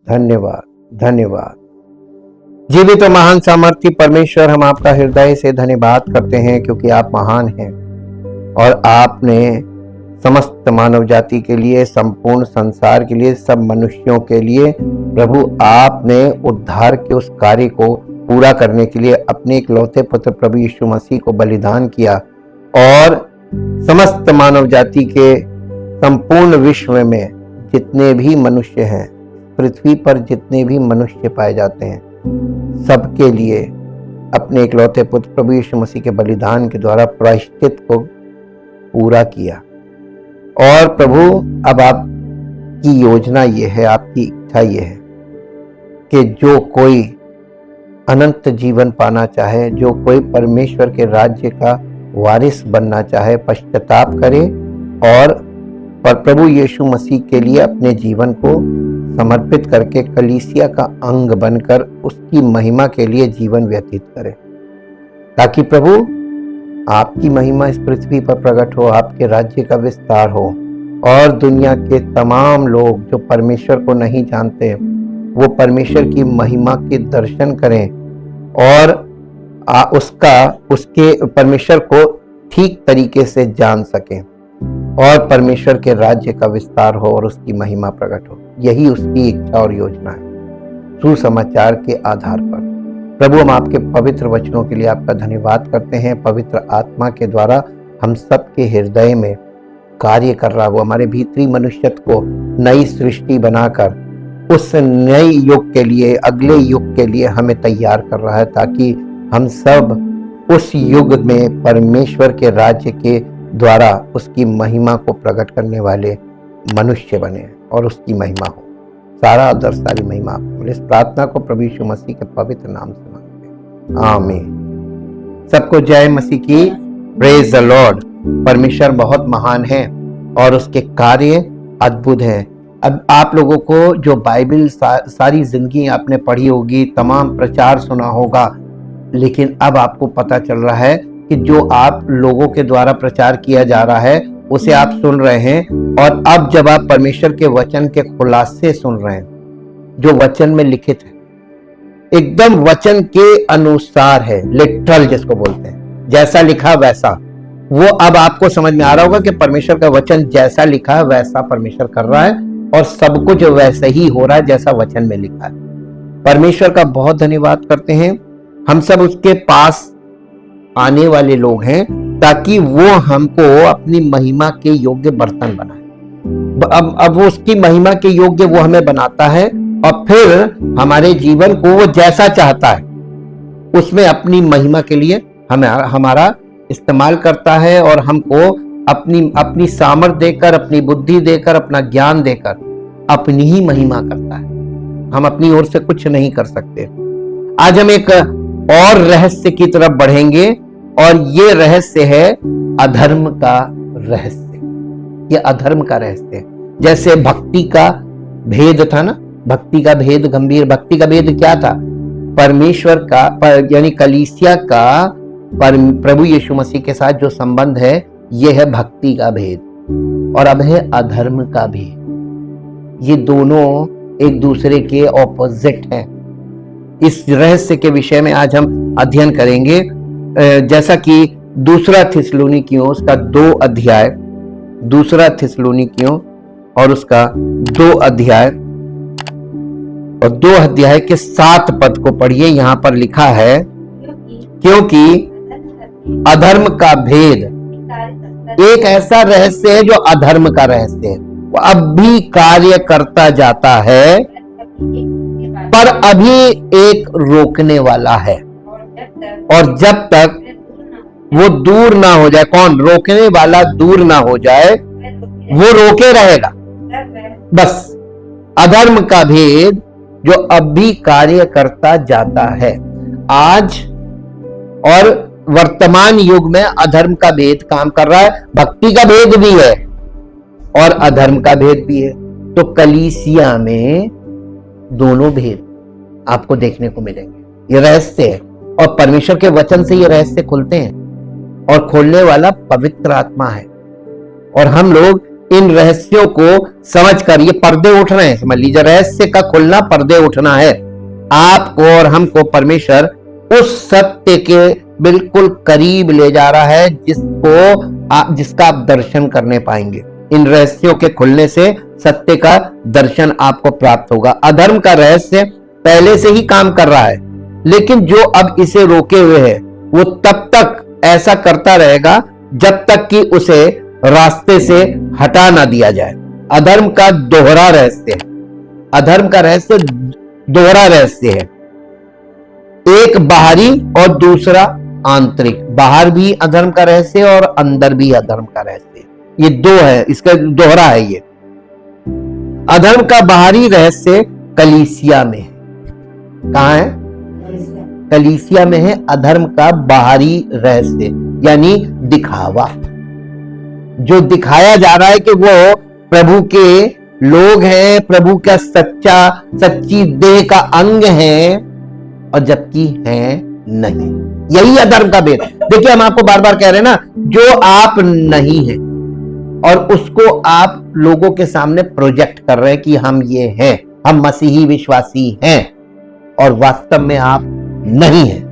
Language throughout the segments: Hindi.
धन्यवाद, धन्यवाद। जीवित और महान सामर्थी परमेश्वर, हम आपका हृदय से धन्यवाद करते हैं क्योंकि आप महान हैं और आपने समस्त मानव जाति के लिए, संपूर्ण संसार के लिए, सब मनुष्यों के लिए प्रभु आपने उद्धार के उस कार्य को पूरा करने के लिए अपने इकलौते पुत्र प्रभु यीशु मसीह को बलिदान किया और समस्त मानव जाति के संपूर्ण विश्व में जितने भी मनुष्य हैं, पृथ्वी पर जितने भी मनुष्य पाए जाते हैं, सबके लिए अपने इकलौते पुत्र प्रभु यीशु मसीह के बलिदान के द्वारा प्रायश्चित को पूरा किया। और प्रभु अब आपकी योजना ये है, आपकी इच्छा ये है कि जो कोई अनंत जीवन पाना चाहे, जो कोई परमेश्वर के राज्य का वारिस बनना चाहे, पश्चाताप करे और प्रभु यीशु मसीह के लिए अपने जीवन को समर्पित करके कलीसिया का अंग बनकर उसकी महिमा के लिए जीवन व्यतीत करे, ताकि प्रभु आपकी महिमा इस पृथ्वी पर प्रकट हो, आपके राज्य का विस्तार हो और दुनिया के तमाम लोग जो परमेश्वर को नहीं जानते वो परमेश्वर की महिमा के दर्शन करें और उसके परमेश्वर को ठीक तरीके से जान सकें और परमेश्वर के राज्य का विस्तार हो और उसकी महिमा प्रकट हो। यही उसकी इच्छा और योजना है। सुसमाचार के आधार पर प्रभु हम आपके पवित्र वचनों के लिए आपका धन्यवाद करते हैं। पवित्र आत्मा के द्वारा हम सबके हृदय में कार्य कर रहा, वो हमारे भीतरी मनुष्यत्व को नई सृष्टि बनाकर उस नए युग के लिए, अगले युग के लिए हमें तैयार कर रहा है, ताकि हम सब उस युग में परमेश्वर के राज्य के द्वारा उसकी महिमा को प्रकट करने वाले मनुष्य बने और उसकी महिमा हो। सारा आदर, सारी महिमा आपको। इस प्रार्थना को प्रभु यीशु मसीह के पवित्र नाम से मांगते हैं, आमीन। सबको जय मसीह की। Praise the Lord. परमेश्वर बहुत महान है और उसके कार्य अद्भुत हैं। अब आप लोगों को जो बाइबल सारी जिंदगी आपने पढ़ी होगी, तमाम प्रचार सुना होगा, लेकिन अब आपको पता चल रहा है कि जो आप लोगों के द्वारा प्रचार किया जा रहा है उसे आप सुन रहे हैं, और अब जब आप परमेश्वर के वचन के खुलासे सुन रहे हैं, जो वचन में लिखित है, एकदम वचन के अनुसार है, लिटरल जिसको बोलते हैं, जैसा लिखा वैसा, वो अब आपको समझ में आ रहा होगा कि परमेश्वर का वचन जैसा लिखा है वैसा परमेश्वर कर रहा है और सब कुछ वैसे ही हो रहा है जैसा वचन में लिखा है। परमेश्वर का बहुत धन्यवाद करते हैं। हम सब उसके पास आने वाले लोग हैं ताकि वो हमको अपनी महिमा के योग्य बर्तन बनाए। अब वो उसकी महिमा के योग्य वो हमें बनाता है और फिर हमारे जीवन को वो जैसा चाहता है उसमें अपनी महिमा के लिए हमारा इस्तेमाल करता है और हमको अपनी सामर्थ देकर, अपनी बुद्धि देकर, अपना ज्ञान देकर अपनी ही महिमा करता है। हम अपनी ओर से कुछ नहीं कर सकते। आज हम एक और रहस्य की तरफ बढ़ेंगे और ये रहस्य है अधर्म का रहस्य। ये अधर्म का रहस्य है। जैसे भक्ति का भेद था ना, भक्ति का भेद, गंभीर भक्ति का भेद क्या था? परमेश्वर का यानी कलीसिया का प्रभु यीशु मसीह के साथ जो संबंध है, यह है भक्ति का भेद। और अब है अधर्म का भेद। ये दोनों एक दूसरे के ऑपोजिट हैं। इस रहस्य के विषय में आज हम अध्ययन करेंगे। जैसा कि दूसरा थिस्सलुनीकियों उसका 2 अध्याय, दूसरा थिस्सलुनीकियों और उसका 2 अध्याय और 2 अध्याय के 7 पद को पढ़िए। यहां पर लिखा है, क्योंकि अधर्म का भेद एक ऐसा रहस्य है जो अधर्म का रहस्य है, वो अब भी कार्य करता जाता है, पर अभी एक रोकने वाला है। और जब तक वो दूर ना हो जाए, कौन? रोकने वाला दूर ना हो जाए, वो रोके रहेगा। बस अधर्म का भेद जो अब भी कार्य करता जाता है। आज और वर्तमान युग में अधर्म का भेद काम कर रहा है। भक्ति का भेद भी है और अधर्म का भेद भी है। तो कलीसिया में दोनों भेद आपको देखने को मिलेंगे। ये रहस्य है और परमेश्वर के वचन से ये रहस्य खुलते हैं और खोलने वाला पवित्र आत्मा है। और हम लोग इन रहस्यों को समझकर ये पर्दे उठ रहे हैं, समझ लीजिए रहस्य का खुलना, पर्दे उठना है। आपको और हमको परमेश्वर उस सत्य के बिल्कुल करीब ले जा रहा है जिसका आप दर्शन करने पाएंगे। इन रहस्यों के खुलने से सत्य का दर्शन आपको प्राप्त होगा। अधर्म का रहस्य पहले से ही काम कर रहा है, लेकिन जो अब इसे रोके हुए है वो तब तक ऐसा करता रहेगा जब तक कि उसे रास्ते से हटा ना दिया जाए। अधर्म का दोहरा रहस्य है, अधर्म का रहस्य दोहरा रहस्य है, एक बाहरी और दूसरा आंतरिक। बाहर भी अधर्म का रहस्य और अंदर भी अधर्म का रहस्य, ये दो है, इसका दोहरा है। ये अधर्म का बाहरी रहस्य कलीसिया में है। कहां है? कलीसिया में है अधर्म का बाहरी रहस्य, यानी दिखावा। जो दिखाया जा रहा है कि वो प्रभु के लोग हैं, प्रभु का सच्ची देह का अंग है, और जबकि है नहीं। यही अधर्म का भेद। देखिए, हम आपको बार बार कह रहे हैं ना, जो आप नहीं हैं और उसको आप लोगों के सामने प्रोजेक्ट कर रहे हैं कि हम ये हैं, हम मसीही विश्वासी हैं, और वास्तव में आप नहीं हैं।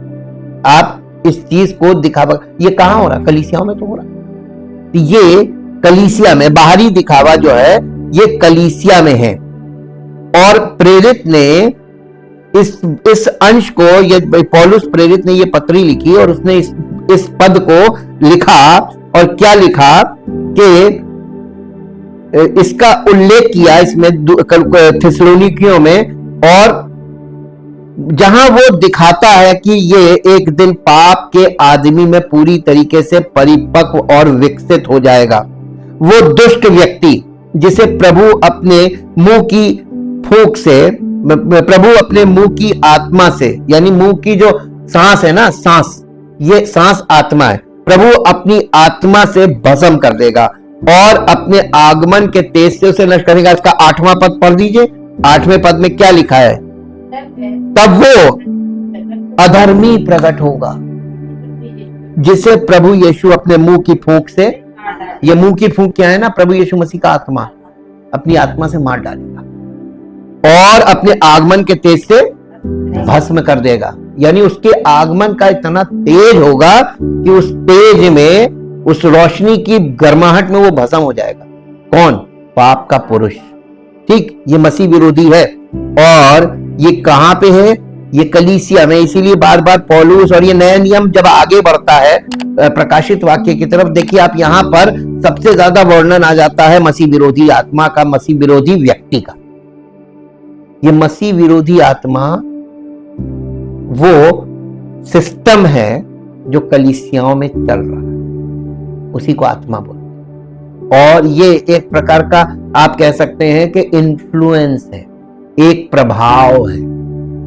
आप इस चीज को दिखावा, ये कहां हो रहा? कलीसियाओं में तो हो रहा। ये कलीसिया में बाहरी दिखावा जो है ये कलीसिया में है। और प्रेरित ने इस अंश को, ये पौलुस प्रेरित ने ये पत्री लिखी और उसने इस पद को लिखा, और क्या लिखा कि इसका उल्लेख किया इसमें थिस्सलुनीकियों में, और जहां वो दिखाता है कि ये एक दिन पाप के आदमी में पूरी तरीके से परिपक्व और विकसित हो जाएगा। वो दुष्ट व्यक्ति जिसे प्रभु अपने मुंह की फूंक से, प्रभु अपने मुंह की आत्मा से, यानी मुंह की जो सांस है ना, सांस, ये सांस आत्मा है, प्रभु अपनी आत्मा से भस्म कर देगा और अपने आगमन के तेज से उसे नष्ट करेगा। इसका 8वां पद पढ़ दीजिए। 8वें पद में क्या लिखा है? तब वो अधर्मी प्रकट होगा जिसे प्रभु यीशु अपने मुंह की फूंक से, ये मुंह की फूंक क्या है ना, प्रभु यीशु मसीह का आत्मा, अपनी आत्मा से मार डालेगा और अपने आगमन के तेज से भस्म कर देगा। यानी उसके आगमन का इतना तेज होगा कि उस तेज में, उस रोशनी की गर्माहट में वो भस्म हो जाएगा। कौन? पाप का पुरुष। ठीक, ये मसीह विरोधी है। और ये कहां पे है? ये कलीसिया में। इसीलिए बार बार पौलुस, और ये नया नियम जब आगे बढ़ता है प्रकाशित वाक्य की तरफ, देखिए आप यहां पर सबसे ज्यादा वर्णन आ जाता है मसीह विरोधी आत्मा का, मसीह विरोधी व्यक्ति का। ये मसीह विरोधी आत्मा वो सिस्टम है जो कलीसियाओं में चल रहा है, उसी को आत्मा बोलते हैं। और ये एक प्रकार का आप कह सकते हैं कि इन्फ्लुएंस है, एक प्रभाव है।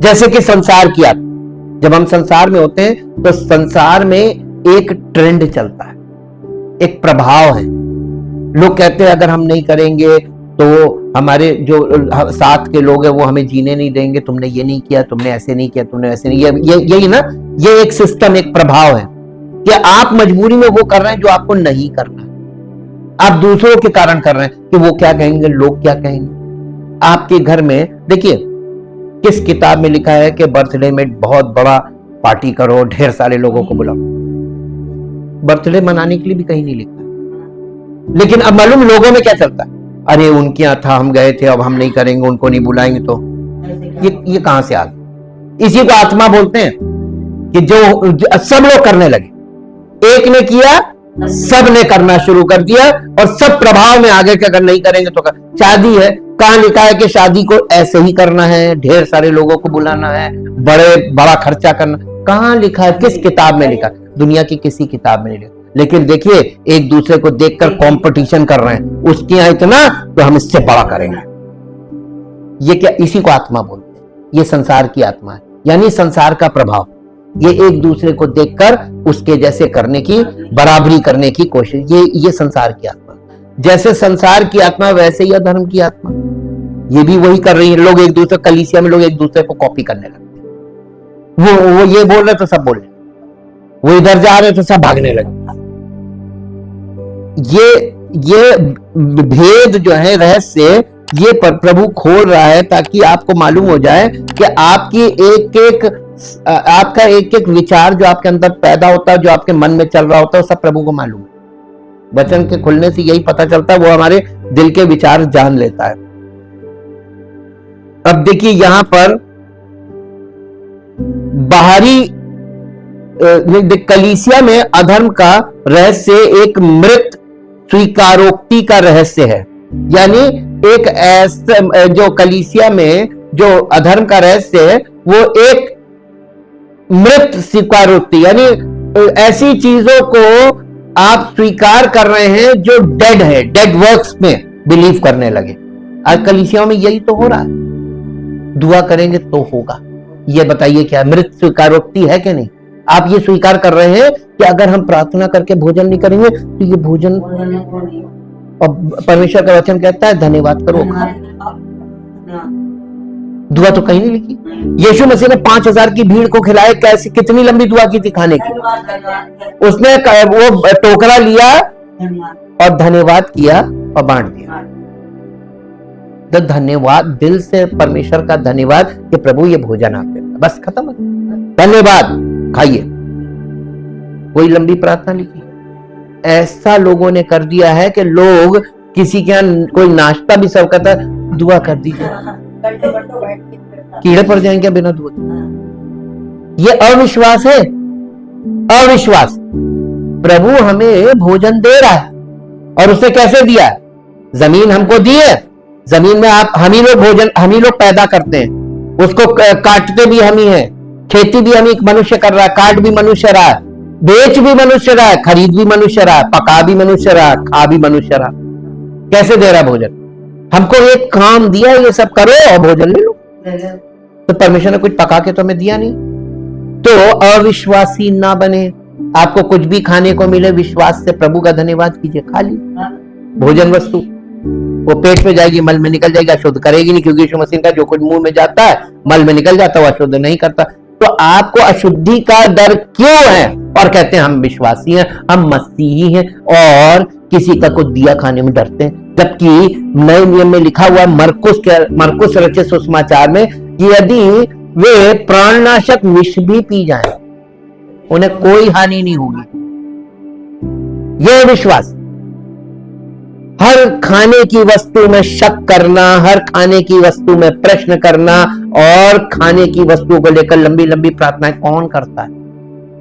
जैसे कि संसार की आत्मा, जब हम संसार में होते हैं तो संसार में एक ट्रेंड चलता है, एक प्रभाव है। लोग कहते हैं अगर हम नहीं करेंगे तो हमारे जो साथ के लोग हैं वो हमें जीने नहीं देंगे, तुमने ये नहीं किया, तुमने ऐसे नहीं किया, तुमने वैसे नहीं, यही ना, ये एक सिस्टम, एक प्रभाव है कि आप मजबूरी में वो कर रहे हैं जो आपको नहीं करना। आप दूसरों के कारण कर रहे हैं कि वो क्या कहेंगे, लोग क्या कहेंगे। आपके घर में देखिए, किस किताब में लिखा है कि बर्थडे में बहुत बड़ा पार्टी करो, ढेर सारे लोगों को बुलाओ? बर्थडे मनाने के लिए भी कहीं नहीं लिखा। लेकिन अब मालूम लोगों में क्या चलता है, अरे उनके यहां था, हम गए थे, अब हम नहीं करेंगे, उनको नहीं बुलाएंगे। तो ये कहां से आ गया? इसी को आत्मा बोलते हैं कि जो सब लोग करने लगे, एक ने किया, सब ने करना शुरू कर दिया, और सब प्रभाव में आ गए कि अगर नहीं करेंगे तो शादी है, कहां लिखा है कि शादी को ऐसे ही करना है, ढेर सारे लोगों को बुलाना है, बड़ा खर्चा करना? कहां लिखा है? किस किताब में लिखा? दुनिया की किसी किताब में नहीं लिखा। लेकिन देखिए, एक दूसरे को देखकर कंपटीशन कर रहे हैं, उसके यहां इतना तो हम इससे बड़ा करेंगे। ये क्या? इसी को आत्मा बोलते हैं। ये संसार की आत्मा है, यानी संसार का प्रभाव। ये एक दूसरे को देखकर उसके जैसे करने की, बराबरी करने की कोशिश, ये संसार की आत्मा। जैसे संसार की आत्मा वैसे ही अधर्म की आत्मा, ये भी वही कर रही है। लोग एक दूसरे, कलीसिया में लोग एक दूसरे को कॉपी करने लगते हैं। वो ये बोल रहे तो सब बोल रहे, वो इधर जा रहे तो सब भागने लगे। ये ये भेद जो है, रहस्य, ये प्रभु खोल रहा है ताकि आपको मालूम हो जाए कि आपका एक एक विचार जो आपके अंदर पैदा होता है, जो आपके मन में चल रहा होता है, वो सब प्रभु को मालूम है। वचन के खुलने से यही पता चलता है, वो हमारे दिल के विचार जान लेता है। अब देखिए यहां पर बाहरी कलीसिया में अधर्म का रहस्य एक मृत स्वीकारोक्ति का रहस्य है। यानी एक ऐसा जो कलीसिया में जो अधर्म का रहस्य है, वो एक मृत स्वीकारोक्ति, यानी ऐसी चीजों को आप स्वीकार कर रहे हैं जो डेड है, डेड वर्क्स में बिलीव करने लगे। आज कलीसियाओं में यही तो हो रहा है। दुआ करेंगे तो होगा, ये बताइए क्या मृत स्वीकारोक्ति है कि नहीं? आप ये स्वीकार कर रहे हैं कि अगर हम प्रार्थना करके भोजन नहीं करेंगे तो ये भोजन, और परमेश्वर का वचन कहता है धन्यवाद करो। दुआ तो कहीं नहीं लिखी। यीशु मसीह ने 5000 की भीड़ को खिलाए, कैसी कितनी लंबी दुआ की थी खाने की? उसने वो टोकरा लिया और धन्यवाद किया और बांट दिया। तो धन्यवाद, दिल से परमेश्वर का धन्यवाद कि प्रभु ये भोजन आपके, बस खत्म, धन्यवाद, खाइए। कोई लंबी प्रार्थना लिखी? ऐसा लोगों ने कर दिया है कि लोग किसी के यहाँ कोई नाश्ता भी सर्व करता है, दुआ कर दीजिए, कीड़े पड़ जाएंगे बिना दुआ। ये अविश्वास है, अविश्वास। प्रभु हमें भोजन दे रहा है, और उसने कैसे दिया है? जमीन हमको दी है, जमीन में हम ही लोग भोजन, हम ही लोग पैदा करते हैं, उसको काटते भी हम ही हैं, खेती भी हम ही मनुष्य कर रहा है, काट भी मनुष्य रहा है, बेच भी मनुष्य रहा है, खरीद भी मनुष्य रहा है, पका भी मनुष्य रहा है, खा भी मनुष्य रहा। कैसे दे रहा है भोजन? हमको एक काम दिया, ये सब करो और भोजन ले लो। तो परमेश्वर ने कुछ पका के तो हमें दिया नहीं। तो अविश्वासी ना बने। आपको कुछ भी खाने को मिले, विश्वास से प्रभु का धन्यवाद कीजिए, खा ली भोजन वस्तु, वो पेट में जाएगी, मल में निकल जाएगी, अशुद्ध करेगी नहीं, क्योंकि यीशु मसीह का जो कुछ मुंह में जाता है मल में निकल जाता है, वो अशुद्ध नहीं करता। तो आपको अशुद्धि का डर क्यों है? और कहते हैं हम विश्वासी हैं, हम मसीही हैं, और किसी का कुछ दिया खाने में डरते हैं। जबकि नए नियम में लिखा हुआ मरकुस रचित सुसमाचार में कि यदि वे प्राणनाशक विष भी पी जाएं, उन्हें कोई हानि नहीं होगी। यह विश्वास। हर खाने की वस्तु में शक करना, हर खाने की वस्तु में प्रश्न करना, और खाने की वस्तु को लेकर लंबी लंबी प्रार्थनाएं कौन करता है?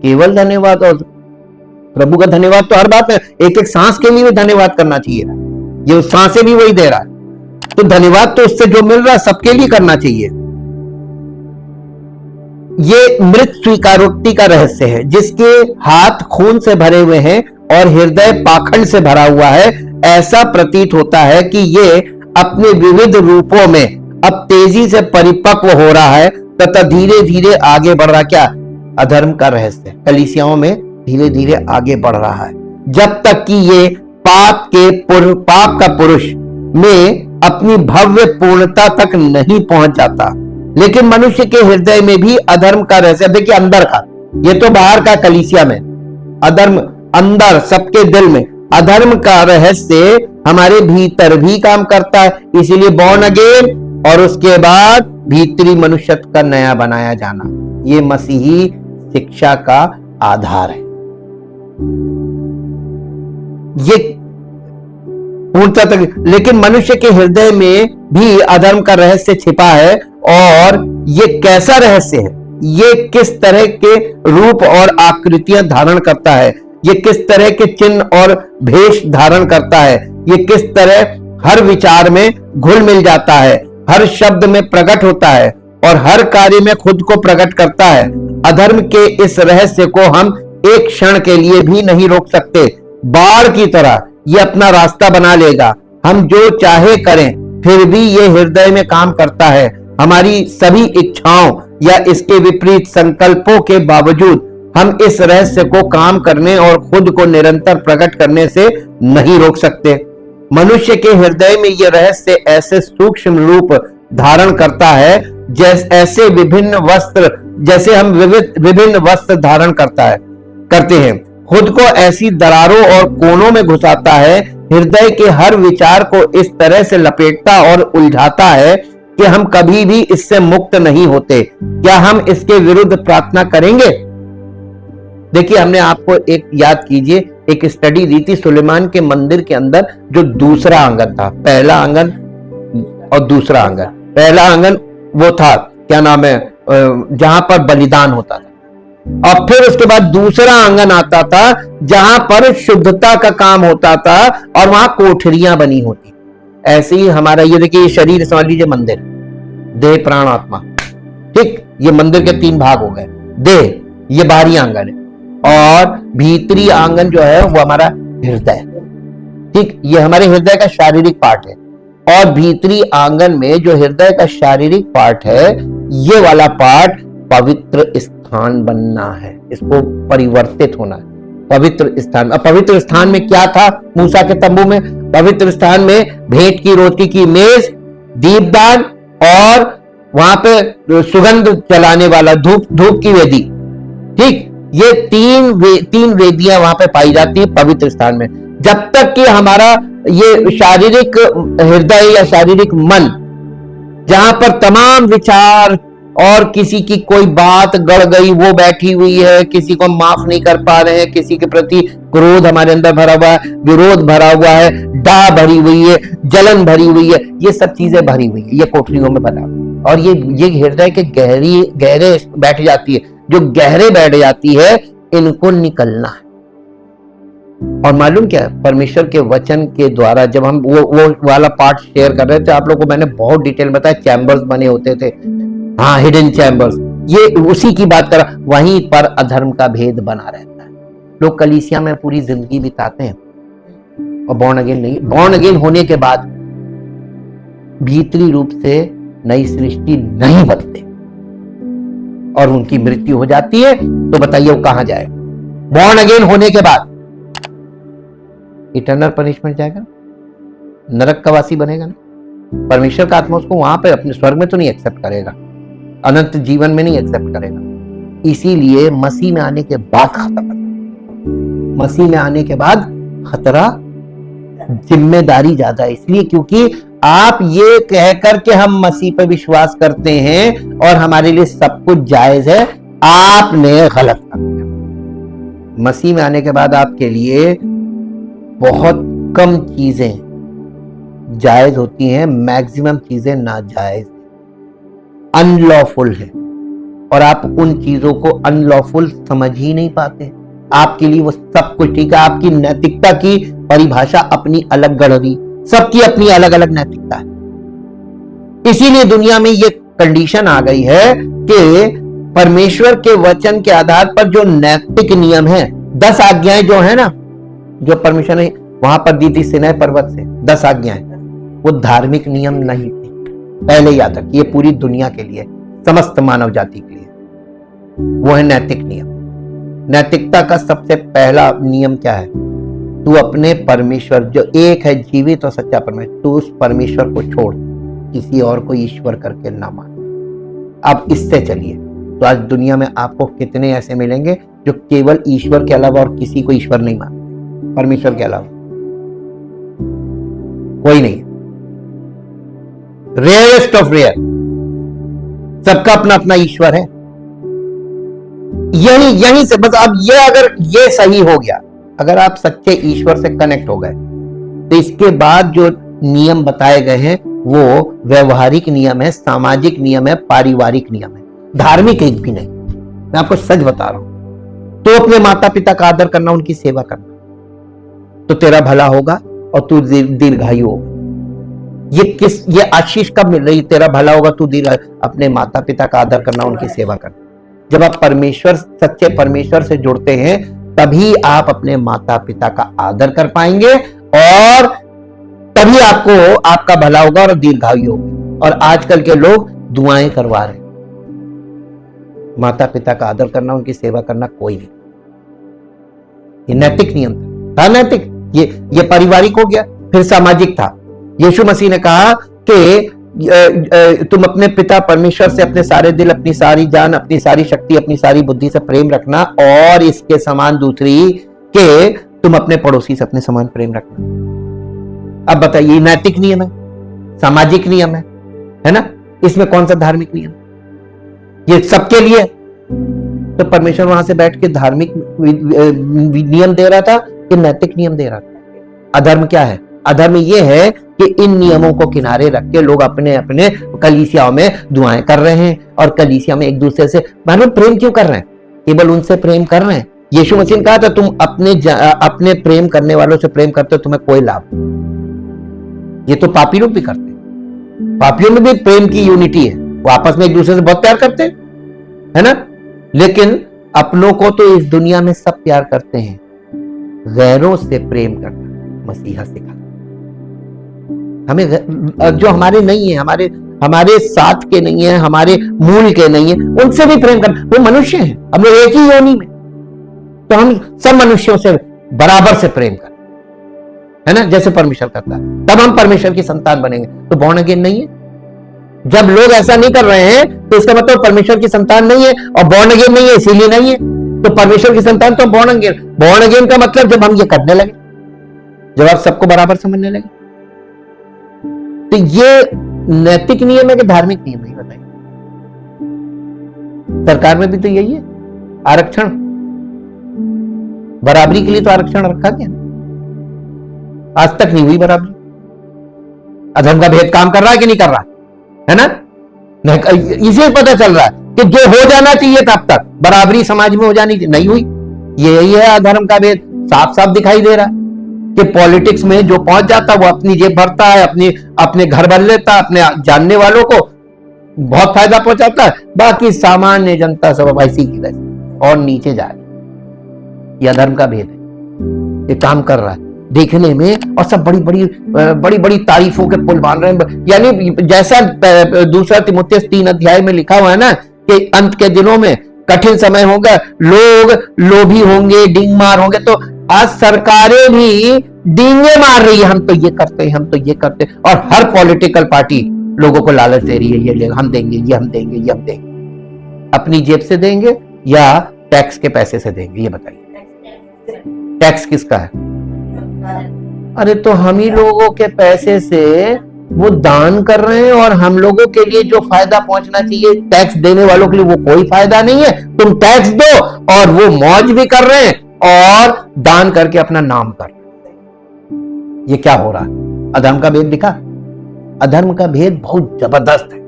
केवल धन्यवाद, और प्रभु का धन्यवाद तो हर बात में, एक एक सांस के लिए भी धन्यवाद करना चाहिए। ये उस सांसें भी वही दे रहा है, तो धन्यवाद तो उससे जो मिल रहा है सबके लिए करना चाहिए। ये मृत स्वीकारोक्ति का रहस्य है, जिसके हाथ खून से भरे हुए हैं और हृदय पाखंड से भरा हुआ है। ऐसा प्रतीत होता है कि ये अपने विविध रूपों में अब तेजी से परिपक्व हो रहा है तथा धीरे धीरे आगे बढ़ रहा। क्या? अधर्म का रहस्य कलीसियाओं में धीरे धीरे आगे बढ़ रहा है, जब तक कि ये पाप का पुरुष में अपनी भव्य पूर्णता तक नहीं पहुंच जाता। लेकिन मनुष्य के हृदय में भी अधर्म का रहस्य, देखिए अंदर का, ये तो बाहर का कलीसिया में, अधर्म अंदर सबके दिल में, अधर्म का रहस्य हमारे भीतर भी काम करता है। इसीलिए बॉर्न अगेन और उसके बाद भीतरी मनुष्य का नया बनाया जाना, ये मसीही शिक्षा का आधार है। ये पूर्णता तक, लेकिन मनुष्य के हृदय में भी अधर्म का रहस्य छिपा है। और ये कैसा रहस्य है? ये किस तरह के रूप और आकृतियां धारण करता है? ये किस तरह के चिन्ह और भेष धारण करता है? ये किस तरह हर विचार में घुल मिल जाता है, हर शब्द में प्रकट होता है और हर कार्य में खुद को प्रकट करता है। अधर्म के इस रहस्य को हम एक क्षण के लिए भी नहीं रोक सकते। बाढ़ की तरह ये अपना रास्ता बना लेगा। हम जो चाहे करें, फिर भी ये हृदय में काम करता है। हमारी सभी इच्छाओं या इसके विपरीत संकल्पों के बावजूद हम इस रहस्य को काम करने और खुद को निरंतर प्रकट करने से नहीं रोक सकते। मनुष्य के हृदय में यह रहस्य ऐसे सूक्ष्म रूप धारण करता है जैसे हम विभिन्न वस्त्र धारण करते हैं। खुद को ऐसी दरारों और कोनों में घुसाता है हृदय के हर विचार को इस तरह से लपेटता और उलझाता है कि हम कभी भी इससे मुक्त नहीं होते। क्या हम इसके विरुद्ध प्रार्थना करेंगे? देखिए, हमने आपको एक याद कीजिए, एक स्टडी दी थी सुलेमान के मंदिर के अंदर जो दूसरा आंगन था, पहला आंगन और दूसरा आंगन। पहला आंगन वो था, क्या नाम है, जहां पर बलिदान होता था, और फिर उसके बाद दूसरा आंगन आता था जहां पर शुद्धता का काम होता था और वहां कोठरियां बनी होती। ऐसे ही हमारा ये देखिए, ये शरीर समझ लीजिए मंदिर, देह प्राण आत्मा, ठीक, ये मंदिर के 3 भाग हो गए। देह ये बाहरी आंगन है, और भीतरी आंगन जो है वो हमारा हृदय, ठीक, ये हमारे हृदय का शारीरिक पार्ट है। और भीतरी आंगन में जो हृदय का शारीरिक पार्ट है, ये वाला पार्ट पवित्र स्थान बनना है, इसको परिवर्तित होना है। पवित्र स्थान, अब पवित्र स्थान में क्या था मूसा के तंबू में? पवित्र स्थान में भेंट की रोटी की मेज, दीपदान, और वहां पे सुगंध जलाने वाला धूप की वेदी, ठीक, ये तीन वेदियां वहां पे पाई जाती है पवित्र स्थान में। जब तक कि हमारा ये शारीरिक हृदय या शारीरिक मन, जहां पर तमाम विचार और किसी की कोई बात गड़ गई, वो बैठी हुई है, किसी को माफ नहीं कर पा रहे हैं, किसी के प्रति क्रोध हमारे अंदर भरा हुआ है, विरोध भरा हुआ है, डाह भरी हुई है, जलन भरी हुई है, ये सब चीजें भरी हुई है, ये कोठरियों में बना, और ये हृदय के गहरे बैठ जाती है। जो गहरे बैठ जाती है, इनको निकलना है। और मालूम क्या है, परमेश्वर के वचन के द्वारा जब हम वो वाला पार्ट शेयर कर रहे थे, आप लोगों को मैंने बहुत डिटेल बताया, चैम्बर्स बने होते थे, हाँ, हिडन चैम्बर्स, ये उसी की बात कर, वहीं पर अधर्म का भेद बना रहता है। लोग कलीसिया में पूरी जिंदगी बिताते हैं और बॉर्न अगेन नहीं, बॉर्न अगेन होने के बाद भीतरी रूप से नई सृष्टि नहीं बनते और उनकी मृत्यु हो जाती है, तो बताइए वो कहां जाएगा? बॉर्न अगेन होने के बाद इटर्नल पनिशमेंट जाएगा, नरक का वासी बनेगा ना। परमेश्वर का आत्मा उसको वहां पे अपने स्वर्ग में तो नहीं एक्सेप्ट करेगा, अनंत जीवन में नहीं एक्सेप्ट करेगा। इसीलिए मसीह में आने के बाद खतरा, मसीह में आने के बाद खतरा, जिम्मेदारी ज्यादा है। इसलिए क्योंकि आप ये कहकर के हम मसीह पर विश्वास करते हैं और हमारे लिए सब कुछ जायज है, आपने गलत कर दिया। मसीह में आने के बाद आपके लिए बहुत कम चीजें जायज होती हैं, मैक्सिमम चीजें नाजायज, अनलॉफुल है, और आप उन चीजों को अनलॉफुल समझ ही नहीं पाते। आपके लिए वो सब कुछ ठीक है। आपकी नैतिकता की परिभाषा अपनी अलग गढ़ रही, सबकी अपनी अलग अलग नैतिकता है। इसीलिए दुनिया में ये कंडीशन आ गई है कि परमेश्वर के वचन के आधार पर जो नैतिक नियम है, 10 आज्ञाएं जो है ना, जो परमेश्वर ने वहां पर दी थी सिनै पर्वत से, 10 आज्ञाएं, वो धार्मिक नियम नहीं थे। पहले याद रखिए, ये पूरी दुनिया के लिए, समस्त मानव जाति के लिए वो है नैतिक नियम। नैतिकता का सबसे पहला नियम क्या है? तू अपने परमेश्वर जो एक है, जीवित और सच्चा परमेश्वर, तू उस परमेश्वर को छोड़ किसी और को ईश्वर करके ना मान। अब इससे चलिए, तो आज दुनिया में आपको कितने ऐसे मिलेंगे जो केवल ईश्वर के अलावा और किसी को ईश्वर नहीं मानते? परमेश्वर के अलावा कोई नहीं, रेयरेस्ट ऑफ रेयर, सबका अपना अपना ईश्वर है। यही से बस, अब ये अगर ये सही हो गया, अगर आप सच्चे ईश्वर से कनेक्ट हो गए, तो इसके बाद जो नियम बताए गए हैं वो व्यवहारिक नियम है, सामाजिक नियम है, पारिवारिक नियम है, धार्मिक एक भी नहीं। मैं आपको सच बता रहा हूं। तो अपने माता पिता का आदर करना, उनकी सेवा करना, तो तेरा भला होगा और तू दीर्घायु होगा। ये आशीष कब मिल रही? तेरा भला होगा, तू अपने माता पिता का आदर करना, उनकी सेवा करना। जब आप परमेश्वर, सच्चे परमेश्वर से जुड़ते हैं, तभी आप अपने माता पिता का आदर कर पाएंगे और तभी आपको आपका भला होगा और दीर्घायु होगी। और आजकल के लोग दुआएं करवा रहे हैं। माता पिता का आदर करना, उनकी सेवा करना कोई नहीं। ये नैतिक नियम था नैतिक, ये पारिवारिक हो गया। फिर सामाजिक था। यीशु मसीह ने कहा कि तुम अपने पिता परमेश्वर से अपने सारे दिल, अपनी सारी जान, अपनी सारी शक्ति, अपनी सारी बुद्धि से प्रेम रखना, और इसके समान दूसरी के तुम अपने पड़ोसी से अपने समान प्रेम रखना। अब बताइए, नैतिक नियम है, सामाजिक नियम है ना? इसमें कौन सा धार्मिक नियम? ये सबके लिए। तो परमेश्वर वहां से बैठ के धार्मिक नियम दे रहा था कि नैतिक नियम दे रहा था? अधर्म क्या है? अधर्म ये है कि इन नियमों को किनारे रख के लोग अपने अपने कलीसियाओं में दुआएं कर रहे हैं और कलीसिया में एक दूसरे से मानो प्रेम क्यों कर रहे हैं? केवल उनसे प्रेम कर रहे हैं। यीशु मसीह ने कहा था, तुम अपने प्रेम करने वालों से प्रेम करते हो, तुम्हें कोई लाभ। ये तो पापी लोग भी करते हैं। पापियों में भी प्रेम की यूनिटी है, वो आपस में एक दूसरे से बहुत प्यार करते हैं, है ना? लेकिन अपनों को तो इस दुनिया में सब प्यार करते हैं, गैरों से प्रेम करना मसीहा सिखा। हमें जो हमारे नहीं है, हमारे साथ के नहीं है, हमारे मूल के नहीं है, उनसे भी प्रेम करना। वो मनुष्य हैं, हम लोग एक ही योनि में, तो हम सब मनुष्यों से बराबर से प्रेम करें, है ना? जैसे परमेश्वर करता है, तब हम परमेश्वर की संतान बनेंगे। तो बॉर्न अगेन नहीं है। जब लोग ऐसा नहीं कर रहे हैं तो इसका मतलब परमेश्वर की संतान नहीं है, और बॉर्न अगेन नहीं है इसीलिए नहीं है। तो परमेश्वर की संतान तो बॉर्न अगेन का मतलब जब हम ये करने लगे, जब आप सबको बराबर समझने लगे। तो ये नैतिक नियम है कि धार्मिक नियम है? बताइए। सरकार में भी तो यही है, आरक्षण, बराबरी के लिए तो आरक्षण रखा गया, आज तक नहीं हुई बराबरी। अधर्म का भेद काम कर रहा है कि नहीं कर रहा है ना? इसे पता चल रहा है कि जो हो जाना चाहिए था अब तक, बराबरी समाज में हो जानी चाहिए, नहीं हुई। यही है अधर्म का भेद, साफ साफ दिखाई दे रहा है कि पॉलिटिक्स में जो पहुंच जाता है वो अपनी जेब भरता है, अपने घर भर लेता है, अपने जानने वालों को बहुत फायदा पहुंचाता है, बाकी सामान्य जनता सब ऐसी की वैसी और नीचे जा रही। यह अधर्म का भेद है, ये काम कर रहा है देखने में, और सब बड़ी बड़ी तारीफों के पुल बांध रहे हैं। यानी जैसा दूसरा तिमुथियुस 3 अध्याय में लिखा हुआ है ना कि अंत के दिनों में कठिन समय होगा, लोग लोभी होंगे, डींग मार होंगे। तो आज सरकारें भी डींगे मार रही है, हम तो ये करते हैं, हम तो ये करते हैं, और हर पॉलिटिकल पार्टी लोगों को लालच दे रही है, ये हम देंगे, ये हम देंगे, ये हम देंगे। अपनी जेब से देंगे या टैक्स के पैसे से देंगे? ये बताइए, टैक्स किसका है? अरे तो हम ही लोगों के पैसे से वो दान कर रहे हैं, और हम लोगों के लिए जो फायदा पहुंचना चाहिए टैक्स देने वालों के लिए वो कोई फायदा नहीं है। तुम टैक्स दो और वो मौज भी कर रहे हैं और दान करके अपना नाम कर रहे हैं। ये क्या हो रहा है? अधर्म का भेद दिखा। अधर्म का भेद बहुत जबरदस्त है,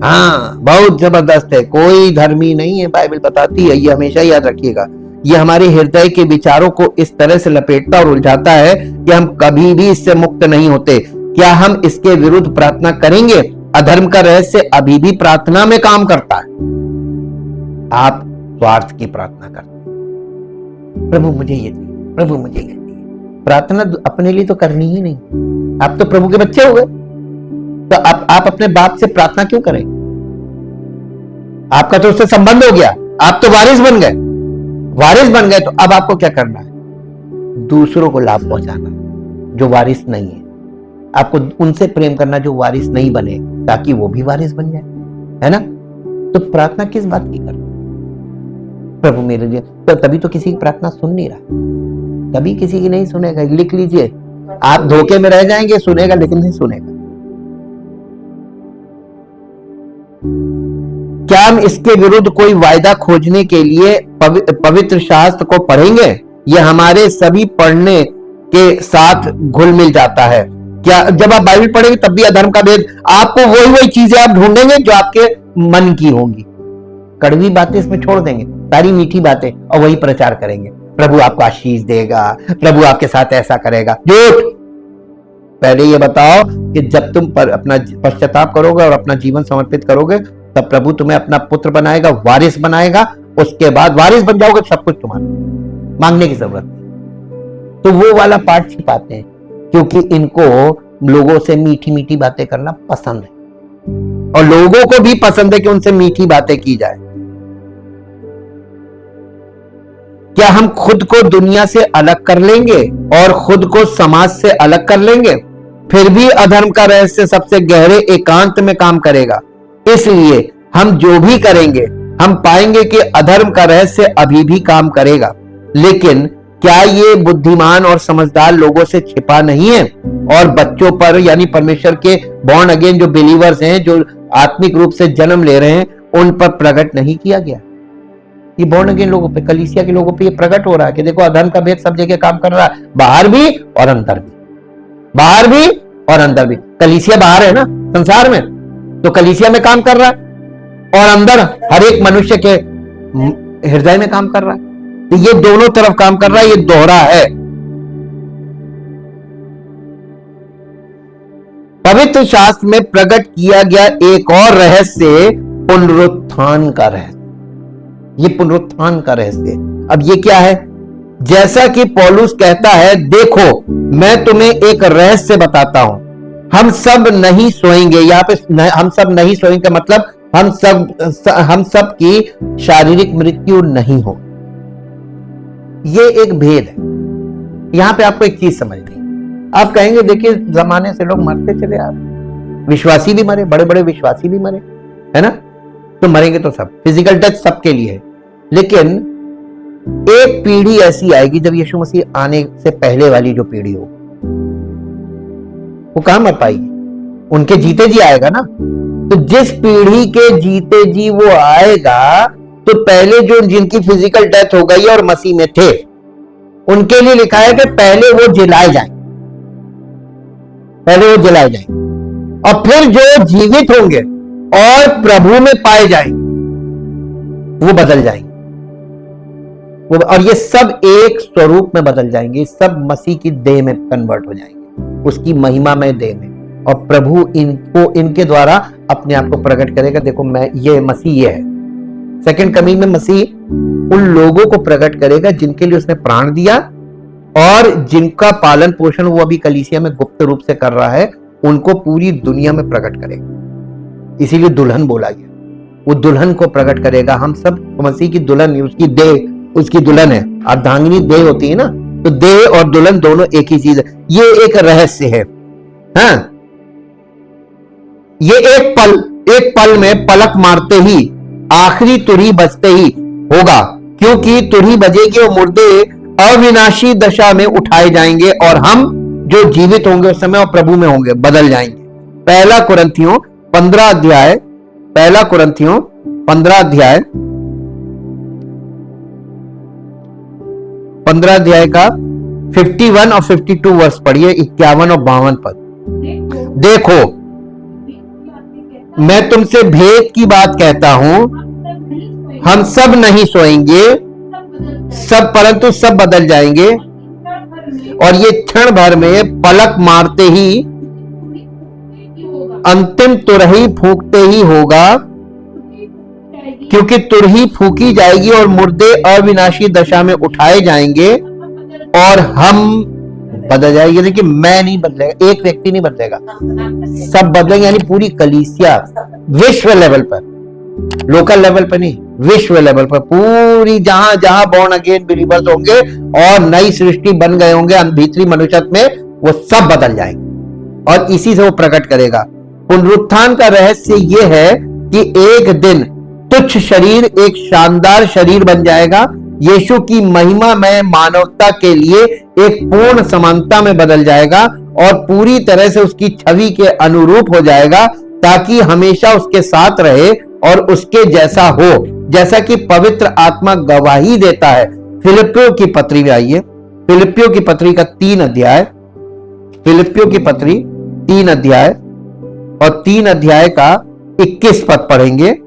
हाँ बहुत जबरदस्त है। कोई धर्मी नहीं है, बाइबल बताती है, ये हमेशा याद रखिएगा। ये हमारे हृदय के विचारों को इस तरह से लपेटता और उलझाता है कि हम कभी भी इससे मुक्त नहीं होते। क्या हम इसके विरुद्ध प्रार्थना करेंगे? अधर्म का रहस्य अभी भी प्रार्थना में काम करता है। आप स्वार्थ की प्रार्थना करते हैं, प्रभु मुझे ये चाहिए, प्रभु मुझे ये चाहिए। प्रार्थना अपने लिए तो करनी ही नहीं। आप तो प्रभु के बच्चे हो गए, तो आप अपने बाप से प्रार्थना क्यों करें? आपका तो उससे संबंध हो गया, आप तो वारिस बन गए। वारिस बन गए तो अब आपको क्या करना है? दूसरों को लाभ पहुंचाना, जो वारिस नहीं है। आपको उनसे प्रेम करना जो वारिस नहीं बने, ताकि वो भी वारिस बन जाए, है ना? तो प्रार्थना किस बात की कर? प्रभु मेरे लिए, तो तभी तो किसी की प्रार्थना सुन नहीं रहा, कभी किसी की नहीं सुनेगा। लिख लीजिए, आप धोखे में रह जाएंगे, सुनेगा लेकिन नहीं सुनेगा। क्या हम इसके विरुद्ध कोई वायदा खोजने के लिए पवित्र शास्त्र को पढ़ेंगे? यह हमारे सभी पढ़ने के साथ घुल मिल जाता है। क्या जब आप बाइबल पढ़ेंगे तब भी अधर्म का भेद, आपको वही चीजें आप ढूंढेंगे जो आपके मन की होंगी। कड़वी बातें इसमें छोड़ देंगे, सारी मीठी बातें, और वही प्रचार करेंगे। प्रभु आपको आशीष देगा, प्रभु आपके साथ ऐसा करेगा। झूठ। पहले ये बताओ कि जब तुम अपना पश्चाताप करोगे और अपना जीवन समर्पित करोगे, तब प्रभु तुम्हें अपना पुत्र बनाएगा, वारिस बनाएगा। उसके बाद वारिस बन जाओगे, सब कुछ तुम्हारा, मांगने की जरूरत नहीं। तो वो वाला पार्ट छिपाते हैं, क्योंकि इनको लोगों से मीठी मीठी बातें करना पसंद है, और लोगों को भी पसंद है कि उनसे मीठी बातें की जाए। क्या हम खुद को दुनिया से अलग कर लेंगे और खुद को समाज से अलग कर लेंगे? फिर भी अधर्म का रहस्य सबसे गहरे एकांत में काम करेगा। इसलिए हम जो भी करेंगे, हम पाएंगे कि अधर्म का रहस्य अभी भी काम करेगा। लेकिन क्या ये बुद्धिमान और समझदार लोगों से छिपा नहीं है? और बच्चों पर यानी परमेश्वर के बॉर्न अगेन जो बिलीवर्स हैं, जो आत्मिक रूप से जन्म ले रहे हैं, उन पर प्रकट नहीं किया गया? ये बॉर्न अगेन लोगों पे, कलीसिया के लोगों पे ये प्रकट हो रहा है कि देखो अधर्म का भेद सब जगह काम कर रहा है, बाहर भी और अंदर भी, बाहर भी और अंदर भी। कलीसिया बाहर है ना संसार में, तो कलीसिया में काम कर रहा है, और अंदर हर एक मनुष्य के हृदय में काम कर रहा है। तो ये दोनों तरफ काम कर रहा है, ये दोहरा है। पवित्र शास्त्र में प्रकट किया गया एक और रहस्य पुनरुत्थान का रहस्य। ये पुनरुत्थान का रहस्य, अब ये क्या है? जैसा कि पौलुस कहता है, देखो मैं तुम्हें एक रहस्य बताता हूं, हम सब नहीं सोएंगे। यहां पे हम सब नहीं सोएंगे मतलब हम सब की शारीरिक मृत्यु नहीं हो। ये एक भेद है। यहां पे आपको एक चीज समझनी है। आप कहेंगे देखिए जमाने से लोग मरते चले आ रहे, विश्वासी भी मरे, बड़े बड़े विश्वासी भी मरे, है ना? तो मरेंगे तो सब, फिजिकल डेथ सबके लिए है। लेकिन एक पीढ़ी ऐसी आएगी जब यीशु मसीह आने से पहले वाली जो पीढ़ी हो, वो कहां मर पाएगी? उनके जीते जी आएगा ना। तो जिस पीढ़ी के जीते जी वो आएगा, तो पहले जो जिनकी फिजिकल डेथ हो गई और मसीह में थे, उनके लिए लिखा है कि पहले वो जलाए जाएं, पहले वो जलाए जाएं, और फिर जो जीवित होंगे और प्रभु में पाए जाएंगे वो बदल जाएंगे, और ये सब एक स्वरूप में बदल जाएंगे, सब मसीह की देह में कन्वर्ट हो जाएंगे, उसकी महिमा में देह में। और प्रभु इनको इनके द्वारा अपने आप को प्रकट करेगा। देखो मैं ये मसीह ये है। सेकंड कमिंग में मसीह उन लोगों को प्रकट करेगा जिनके लिए उसने प्राण दिया और जिनका पालन पोषण वो अभी कलीसिया में गुप्त रूप से कर रहा है, उनको पूरी दुनिया में प्रकट करेगा। इसीलिए दुल्हन बोला गया, वो दुल्हन को प्रकट करेगा। हम सब मसीह की दुल्हन, उसकी देह उसकी दुल्हन है। अर्धांगिनी देह होती है ना, तो देह और दुल्हन दोनों एक ही चीज है। ये एक रहस्य है। हाँ, ये एक पल में पलक मारते ही, आखिरी तुरही बजते ही होगा, क्योंकि तुरही बजेगी और मुर्दे अविनाशी दशा में उठाए जाएंगे और हम जो जीवित होंगे उस समय और प्रभु में होंगे बदल जाएंगे। पहला कुरिन्थियों 15 अध्याय 15 अध्याय का 51 और 52 वर्ष पढ़िए, 51 और 52 पद। देखो मैं तुमसे भेद की बात कहता हूं, हम सब नहीं सोएंगे सब, परंतु सब बदल जाएंगे, और ये क्षण भर में पलक मारते ही, अंतिम तुरही फूंकते ही होगा, क्योंकि तुरही फूंकी जाएगी और मुर्दे अविनाशी दशा में उठाए जाएंगे और हम बदल जाएंगे। देखिए मैं नहीं बदलेगा, एक व्यक्ति नहीं बदलेगा, सब बदलेंगे, यानी पूरी कलीसिया विश्व लेवल पर, लोकल लेवल पर नहीं, विश्व लेवल पर पूरी जहां जहां बॉर्न अगेन बिलीवर्स होंगे और नई सृष्टि बन गए होंगे भीतरी मनुष्यत्व में, वो सब बदल जाएंगे और इसी से वो प्रकट करेगा। पुनरुत्थान का रहस्य ये है कि एक दिन तुच्छ शरीर एक शानदार शरीर बन जाएगा, यीशु की महिमा में मानवता के लिए एक पूर्ण समानता में बदल जाएगा और पूरी तरह से उसकी छवि के अनुरूप हो जाएगा, ताकि हमेशा उसके साथ रहे और उसके जैसा हो, जैसा कि पवित्र आत्मा गवाही देता है। फिलिपियों की पत्री में आइए, फिलिपियों की पत्री का 3 अध्याय, फिलिपियों की पत्री 3 अध्याय और 3 अध्याय का 21 पद पढ़ेंगे।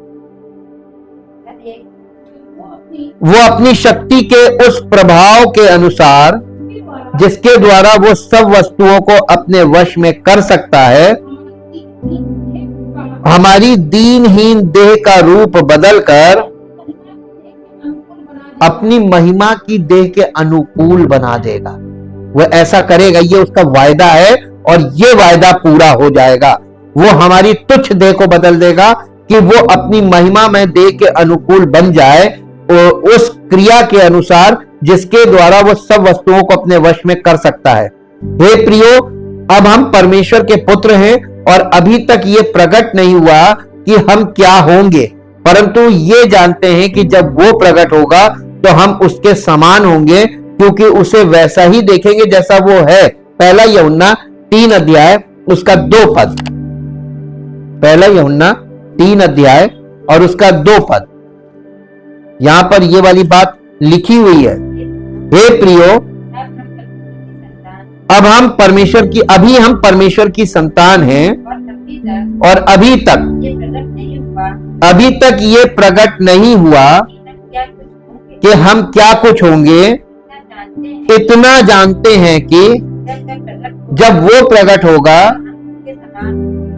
वो अपनी शक्ति के उस प्रभाव के अनुसार जिसके द्वारा वो सब वस्तुओं को अपने वश में कर सकता है, हमारी दीनहीन देह का रूप बदलकर अपनी महिमा की देह के अनुकूल बना देगा। वो ऐसा करेगा, ये उसका वायदा है और ये वायदा पूरा हो जाएगा। वो हमारी तुच्छ देह को बदल देगा कि वो अपनी महिमा में देह के अनुकूल बन जाए, उस क्रिया के अनुसार जिसके द्वारा वो सब वस्तुओं को अपने वश में कर सकता है। हे प्रियो, अब हम परमेश्वर के पुत्र हैं और अभी तक ये प्रकट नहीं हुआ कि हम क्या होंगे, परंतु ये जानते हैं कि जब वो प्रकट होगा तो हम उसके समान होंगे, क्योंकि उसे वैसा ही देखेंगे जैसा वो है। पहला यूहन्ना 3 अध्याय उसका 2 पद। पहला यूहन्ना 3 अध्याय और उसका 2 पद, यहां पर ये वाली बात लिखी हुई है। हे प्रियो, अब हम परमेश्वर की संतान हैं और अभी तक ये प्रकट नहीं हुआ कि हम क्या कुछ होंगे। इतना जानते हैं कि जब वो प्रकट होगा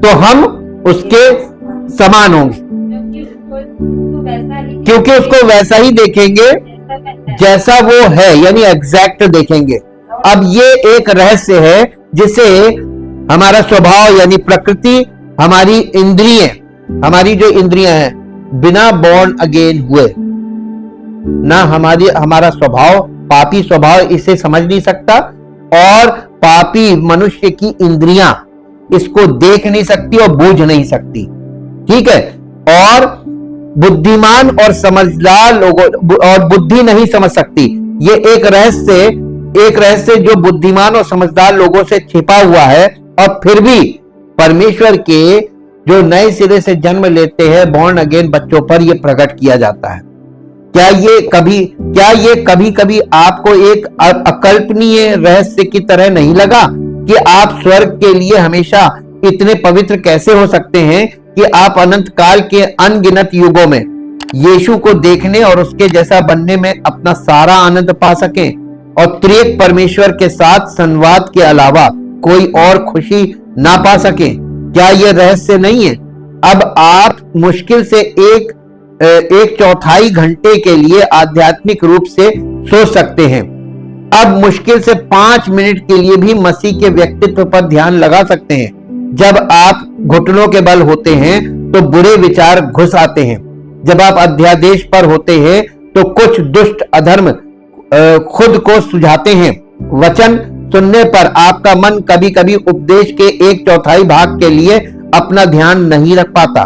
तो हम उसके समान होंगे, क्योंकि उसको वैसा ही देखेंगे जैसा वो है, यानी एग्जैक्ट देखेंगे। अब ये एक रहस्य है जिसे हमारा स्वभाव यानी प्रकृति, हमारी इंद्रिय, हमारी जो इंद्रियां हैं, बिना बॉर्न अगेन हुए ना हमारा स्वभाव, पापी स्वभाव इसे समझ नहीं सकता, और पापी मनुष्य की इंद्रियां इसको देख नहीं सकती और बूझ नहीं सकती। ठीक है, और बुद्धिमान और समझदार लोगों और बुद्धि नहीं समझ सकती। ये एक रहस्य जो बुद्धिमान और समझदार लोगों से छिपा हुआ है, और फिर भी परमेश्वर के जो नए सिरे से जन्म लेते हैं बॉर्न अगेन बच्चों पर यह प्रकट किया जाता है। क्या ये कभी कभी आपको एक अकल्पनीय रहस्य की तरह नहीं लगा कि आप स्वर्ग के लिए हमेशा इतने पवित्र कैसे हो सकते हैं कि आप अनंत काल के अनगिनत युगों में यीशु को देखने और उसके जैसा बनने में अपना सारा आनंद पा सकें, और त्रिएक परमेश्वर के साथ संवाद के अलावा कोई और खुशी ना पा सकें? क्या यह रहस्य नहीं है? अब आप मुश्किल से एक चौथाई घंटे के लिए आध्यात्मिक रूप से सोच सकते हैं। अब मुश्किल से 5 मिनट के लिए भी मसीह के व्यक्तित्व पर ध्यान लगा सकते हैं। जब आप घुटनों के बल होते हैं तो बुरे विचार घुस आते हैं। जब आप अध्यादेश पर होते हैं तो कुछ दुष्ट अधर्म खुद को सुझाते हैं। वचन सुनने पर आपका मन कभी कभी उपदेश के 1/4 भाग के लिए अपना ध्यान नहीं रख पाता।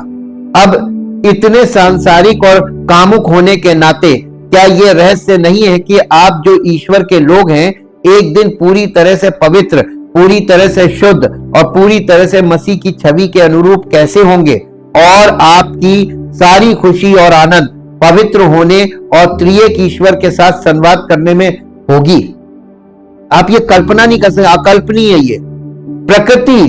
अब इतने सांसारिक और कामुक होने के नाते क्या यह रहस्य नहीं है कि आप जो ईश्वर के लोग हैं एक दिन पूरी तरह से पवित्र, पूरी तरह से शुद्ध और पूरी तरह से मसीह की छवि के अनुरूप कैसे होंगे, और आपकी सारी खुशी और आनंद पवित्र होने और त्रिएक ईश्वर के साथ संवाद करने में होगी। आप ये कल्पना नहीं कर सकते, अकल्पनीय है ये। प्रकृति,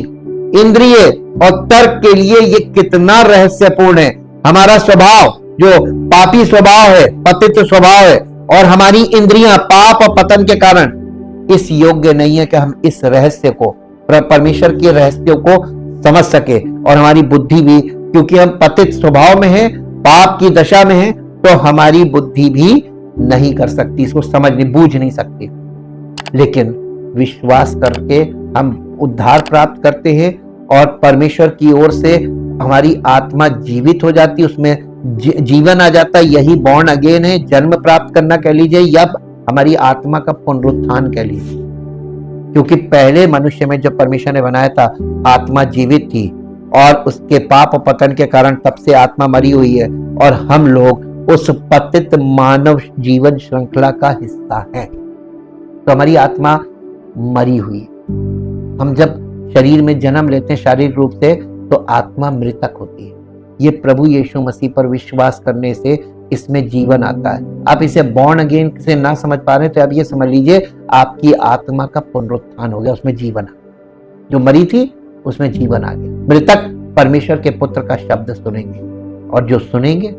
इंद्रिय और तर्क के लिए ये कितना रहस्यपूर्ण है। हमारा स्वभाव जो पापी स्वभाव है, पतित स्वभाव है, और हमारी इंद्रियां पाप और पतन के कारण इस योग्य नहीं है कि हम इस रहस्य को, परमेश्वर के रहस्यों को समझ सके। और हमारी बुद्धि भी, क्योंकि हम पतित स्वभाव में हैं, पाप की दशा में हैं, तो हमारी बुद्धि भी नहीं कर सकती, इसको समझ नहीं, बूझ नहीं सकती। लेकिन विश्वास करके हम उद्धार प्राप्त करते हैं और परमेश्वर की ओर से हमारी आत्मा जीवित हो जाती है, उसमें जीवन आ जाता है। यही बॉर्न अगेन है, जन्म प्राप्त करना कह लीजिए या हमारी आत्मा का पुनरुत्थान कह लीजिए। क्योंकि पहले मनुष्य में जब परमेश्वर ने बनाया था आत्मा जीवित थी, और उसके पाप पतन के कारण तब से आत्मा मरी हुई है, और हम लोग उस पतित मानव जीवन श्रृंखला का हिस्सा हैं। तो हमारी आत्मा मरी हुई। हम जब शरीर में जन्म लेते हैं शारीरिक रूप से, तो आत्मा मृतक होती है। ये प्रभु यीशु मसीह पर विश्वास करने से इसमें जीवन आता है। आप इसे बॉर्न अगेन से ना समझ पा रहे तो अब ये समझ लीजिए आपकी आत्मा का पुनरुत्थान हो गया, उसमें जीवन आ गया। जो मरी थी उसमें जीवन आ गया। मृतक परमेश्वर के पुत्र का शब्द सुनेंगे, और जो सुनेंगे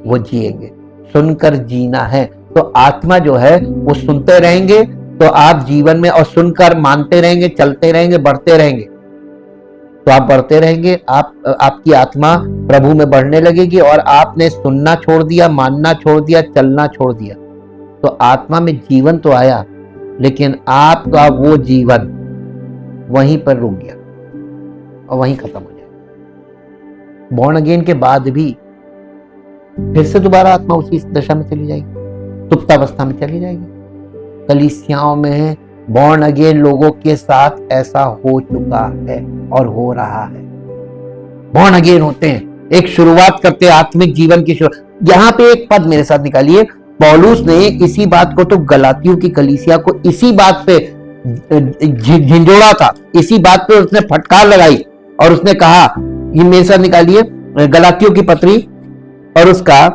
वो जिएंगे। सुनकर जीना है, तो आत्मा जो है वो सुनते रहेंगे, तो आप जीवन में, और सुनकर मानते रहेंगे, चलते रहेंगे, बढ़ते रहेंगे, तो आप बढ़ते रहेंगे। आपकी आत्मा प्रभु में बढ़ने लगेगी। और आपने सुनना छोड़ दिया, मानना छोड़ दिया, चलना छोड़ दिया, तो आत्मा में जीवन तो आया, लेकिन आपका वो जीवन वहीं पर रुक गया और वहीं खत्म हो जाएगा। बॉर्न अगेन के बाद भी फिर से दोबारा आत्मा उसी दशा में चली जाएगी, सुप्तावस्था में चली जाएगी। कलीसियाओं में बॉर्न अगेन लोगों के साथ ऐसा हो चुका है और हो रहा है। बॉर्न अगेन होते हैं, एक शुरुआत करते हैं आत्मिक जीवन की शुरुआत। यहां पे एक पद मेरे साथ निकालिए, पौलुस ने इसी बात को तो गलातियों की कलीसिया को इसी बात पे झिंझोड़ा था, इसी बात पे उसने फटकार लगाई और उसने कहा, ये मेरे साथ निकालिए गलातियों की पत्री और उसका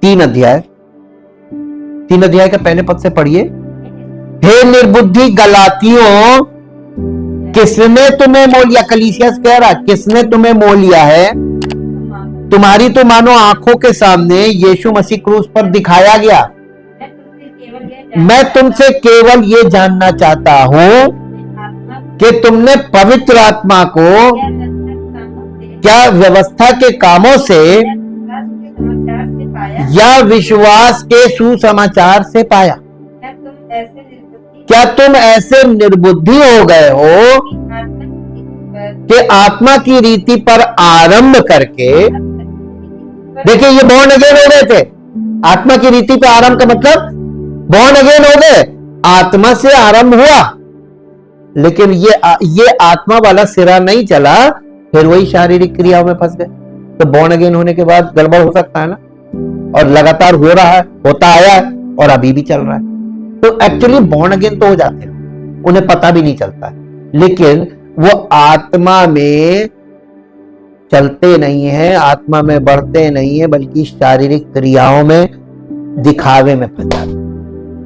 3 अध्याय का पहले पद से पढ़िए। हे निर्बुद्धि गलातियों, किसने तुम्हें मोल लिया? कलीसिया से कह रहा, किसने तुम्हें मोल लिया है? तुम्हारी तो मानो आंखों के सामने यीशु मसीह क्रूस पर दिखाया गया। मैं तुमसे केवल ये जानना चाहता हूं कि तुमने पवित्र आत्मा को क्या व्यवस्था के कामों से या विश्वास के सुसमाचार से पाया? क्या तुम ऐसे निर्बुद्धि हो गए हो कि आत्मा की रीति पर आरंभ करके, देखिए ये बॉर्न अगेन हो गए थे। आत्मा की रीति पर आरंभ का मतलब बॉर्न अगेन हो गए, आत्मा से आरंभ हुआ, लेकिन ये आत्मा वाला सिरा नहीं चला, फिर वही शारीरिक क्रियाओं में फंस गए। तो बॉर्न अगेन होने के बाद गड़बड़ हो सकता है ना, और लगातार हो रहा है, होता आया है और अभी भी चल रहा है। तो एक्चुअली बॉर्न अगेन तो हो जाते हैं, उन्हें पता भी नहीं चलता है, लेकिन वो आत्मा में चलते नहीं है, आत्मा में बढ़ते नहीं है, बल्कि शारीरिक क्रियाओं में, दिखावे में फंस जाते हैं।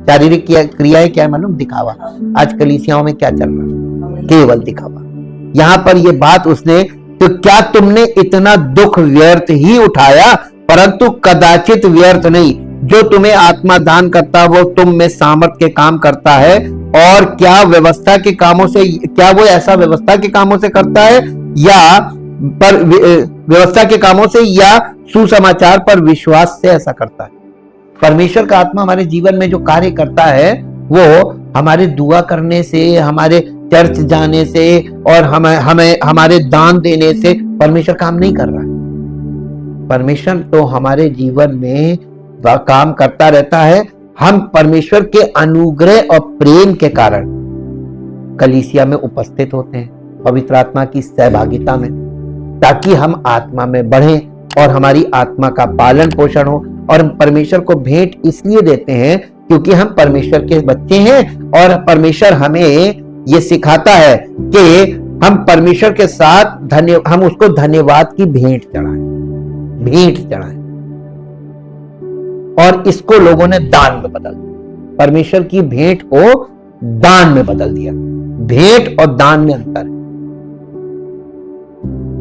शारीरिक क्रियाएं क्या है मालूम? दिखावा। आज कलीसियाओं में क्या चल रहा है? केवल दिखावा। यहां पर ये बात उसने, तो क्या तुमने इतना दुख व्यर्थ ही उठाया? परंतु कदाचित व्यर्थ नहीं। जो तुम्हें आत्मा दान करता वो तुम में सामर्थ के काम करता है। और क्या व्यवस्था के कामों से, क्या वो ऐसा व्यवस्था के कामों से करता है या पर व्यवस्था के कामों से या सुसमाचार पर विश्वास से ऐसा करता है? परमेश्वर का आत्मा हमारे जीवन में जो कार्य करता है वो हमारे दुआ करने से, हमारे चर्च जाने से और हमारे दान देने से परमेश्वर काम नहीं कर रहा है। परमेश्वर तो हमारे जीवन में काम करता रहता है। हम परमेश्वर के अनुग्रह और प्रेम के कारण कलीसिया में उपस्थित होते हैं, पवित्र आत्मा की सहभागिता में, ताकि हम आत्मा में बढ़ें और हमारी आत्मा का पालन पोषण हो। और हम परमेश्वर को भेंट इसलिए देते हैं क्योंकि हम परमेश्वर के बच्चे हैं और परमेश्वर हमें ये सिखाता है कि हम परमेश्वर के साथ हम उसको धन्यवाद की भेंट चढ़ाएं। और इसको लोगों ने दान में बदल दिया। परमेश्वर की भेंट को दान में बदल दिया। भेंट और दान में अंतर है।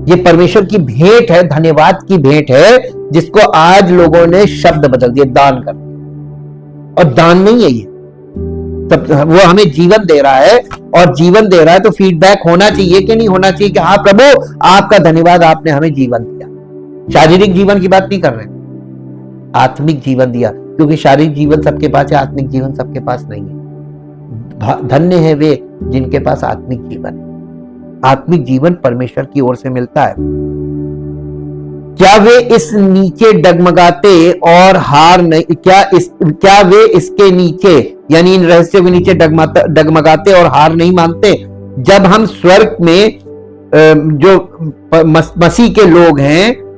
ये परमेश्वर की भेंट है, धन्यवाद की भेंट है, जिसको आज लोगों ने शब्द बदल दिया, दान कर दिया। और दान नहीं है ये, तब वो हमें जीवन दे रहा है, और जीवन दे रहा है तो फीडबैक होना चाहिए कि नहीं होना चाहिए कि हाँ प्रभु आपका धन्यवाद, आपने हमें जीवन दिया। शारीरिक जीवन की बात नहीं कर रहे, आत्मिक जीवन दिया, क्योंकि शारीरिक जीवन सबके पास है, आत्मिक जीवन सबके पास नहीं है। धन्य है वे जिनके पास आत्मिक जीवन है। आत्मिक जीवन परमेश्वर की ओर से मिलता है। क्या वे इस नीचे डगमगाते और हार नहीं, क्या वे इसके नीचे यानी इन रहस्यों के नीचे डगमगाते और हार नहीं मानते? जब हम स्वर्ग में जो मसीह के लोग हैं,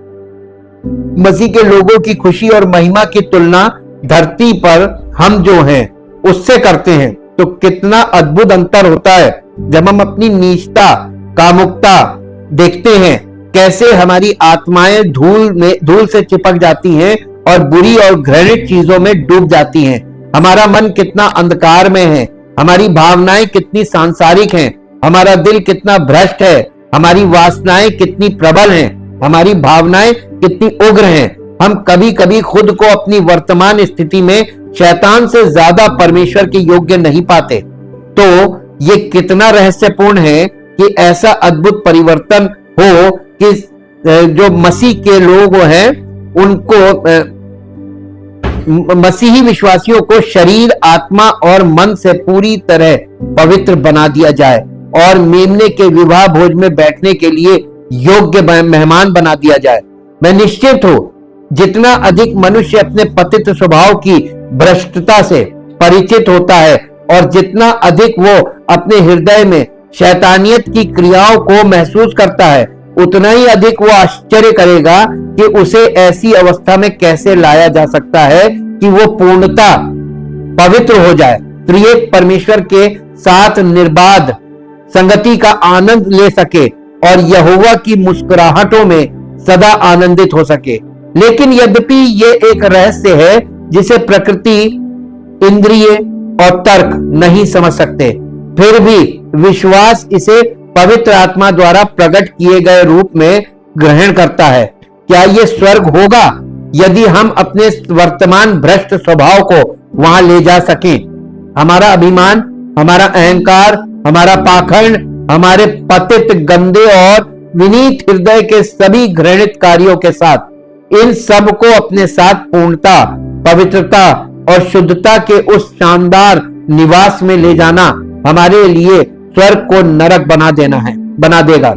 मसीह के लोगों की खुशी और महिमा की तुलना धरती पर हम जो हैं उससे करते हैं, तो कितना अद्भुत अंतर होता है। जब हम अपनी नीचता, कामुकता देखते हैं, कैसे हमारी आत्माएं धूल से चिपक जाती हैं और बुरी और घृणित चीजों में डूब जाती हैं। हमारा मन कितना अंधकार में है, हमारी भावनाएं कितनी सांसारिक हैं, हमारा दिल कितना भ्रष्ट है, हमारी वासनाएं कितनी प्रबल हैं, हमारी भावनाएं कितनी उग्र हैं। हम कभी कभी खुद को अपनी वर्तमान स्थिति में शैतान से ज्यादा परमेश्वर के योग्य नहीं पाते। तो ये कितना रहस्यपूर्ण है कि ऐसा अद्भुत परिवर्तन हो कि जो मसीह के लोग हैं उनको, मसीही विश्वासियों को शरीर, आत्मा और मन से पूरी तरह पवित्र बना दिया जाए और मेमने के विवाह भोज में बैठने के लिए योग्य मेहमान बना दिया जाए। मैं निश्चित हूं, जितना अधिक मनुष्य अपने पतित स्वभाव की भ्रष्टता से परिचित होता है, और जितना अधिक वो अपने हृदय में शैतानियत की क्रियाओं को महसूस करता है, उतना ही अधिक वो आश्चर्य करेगा कि उसे ऐसी अवस्था में कैसे लाया जा सकता है कि वो पूर्णता पवित्र हो जाए, त्रिएक परमेश्वर के साथ निर्बाध संगति का आनंद ले सके और यहोवा की मुस्कुराहटों में सदा आनंदित हो सके। लेकिन यद्यपि ये एक रहस्य है जिसे प्रकृति, इंद्रिय और तर्क नहीं समझ सकते, फिर भी विश्वास इसे पवित्र आत्मा द्वारा प्रकट किए गए रूप में ग्रहण करता है। क्या ये स्वर्ग होगा यदि हम अपने वर्तमान भ्रष्ट स्वभाव को वहां ले जा सकें? हमारा अभिमान, हमारा अहंकार, हमारा पाखंड, हमारे पतित, गंदे और विनीत हृदय के सभी घृणित कार्यों के साथ, इन सब को अपने साथ पूर्णता, पवित्रता और शुद्धता के उस शानदार निवास में ले जाना हमारे लिए स्वर्ग को नरक बना देगा।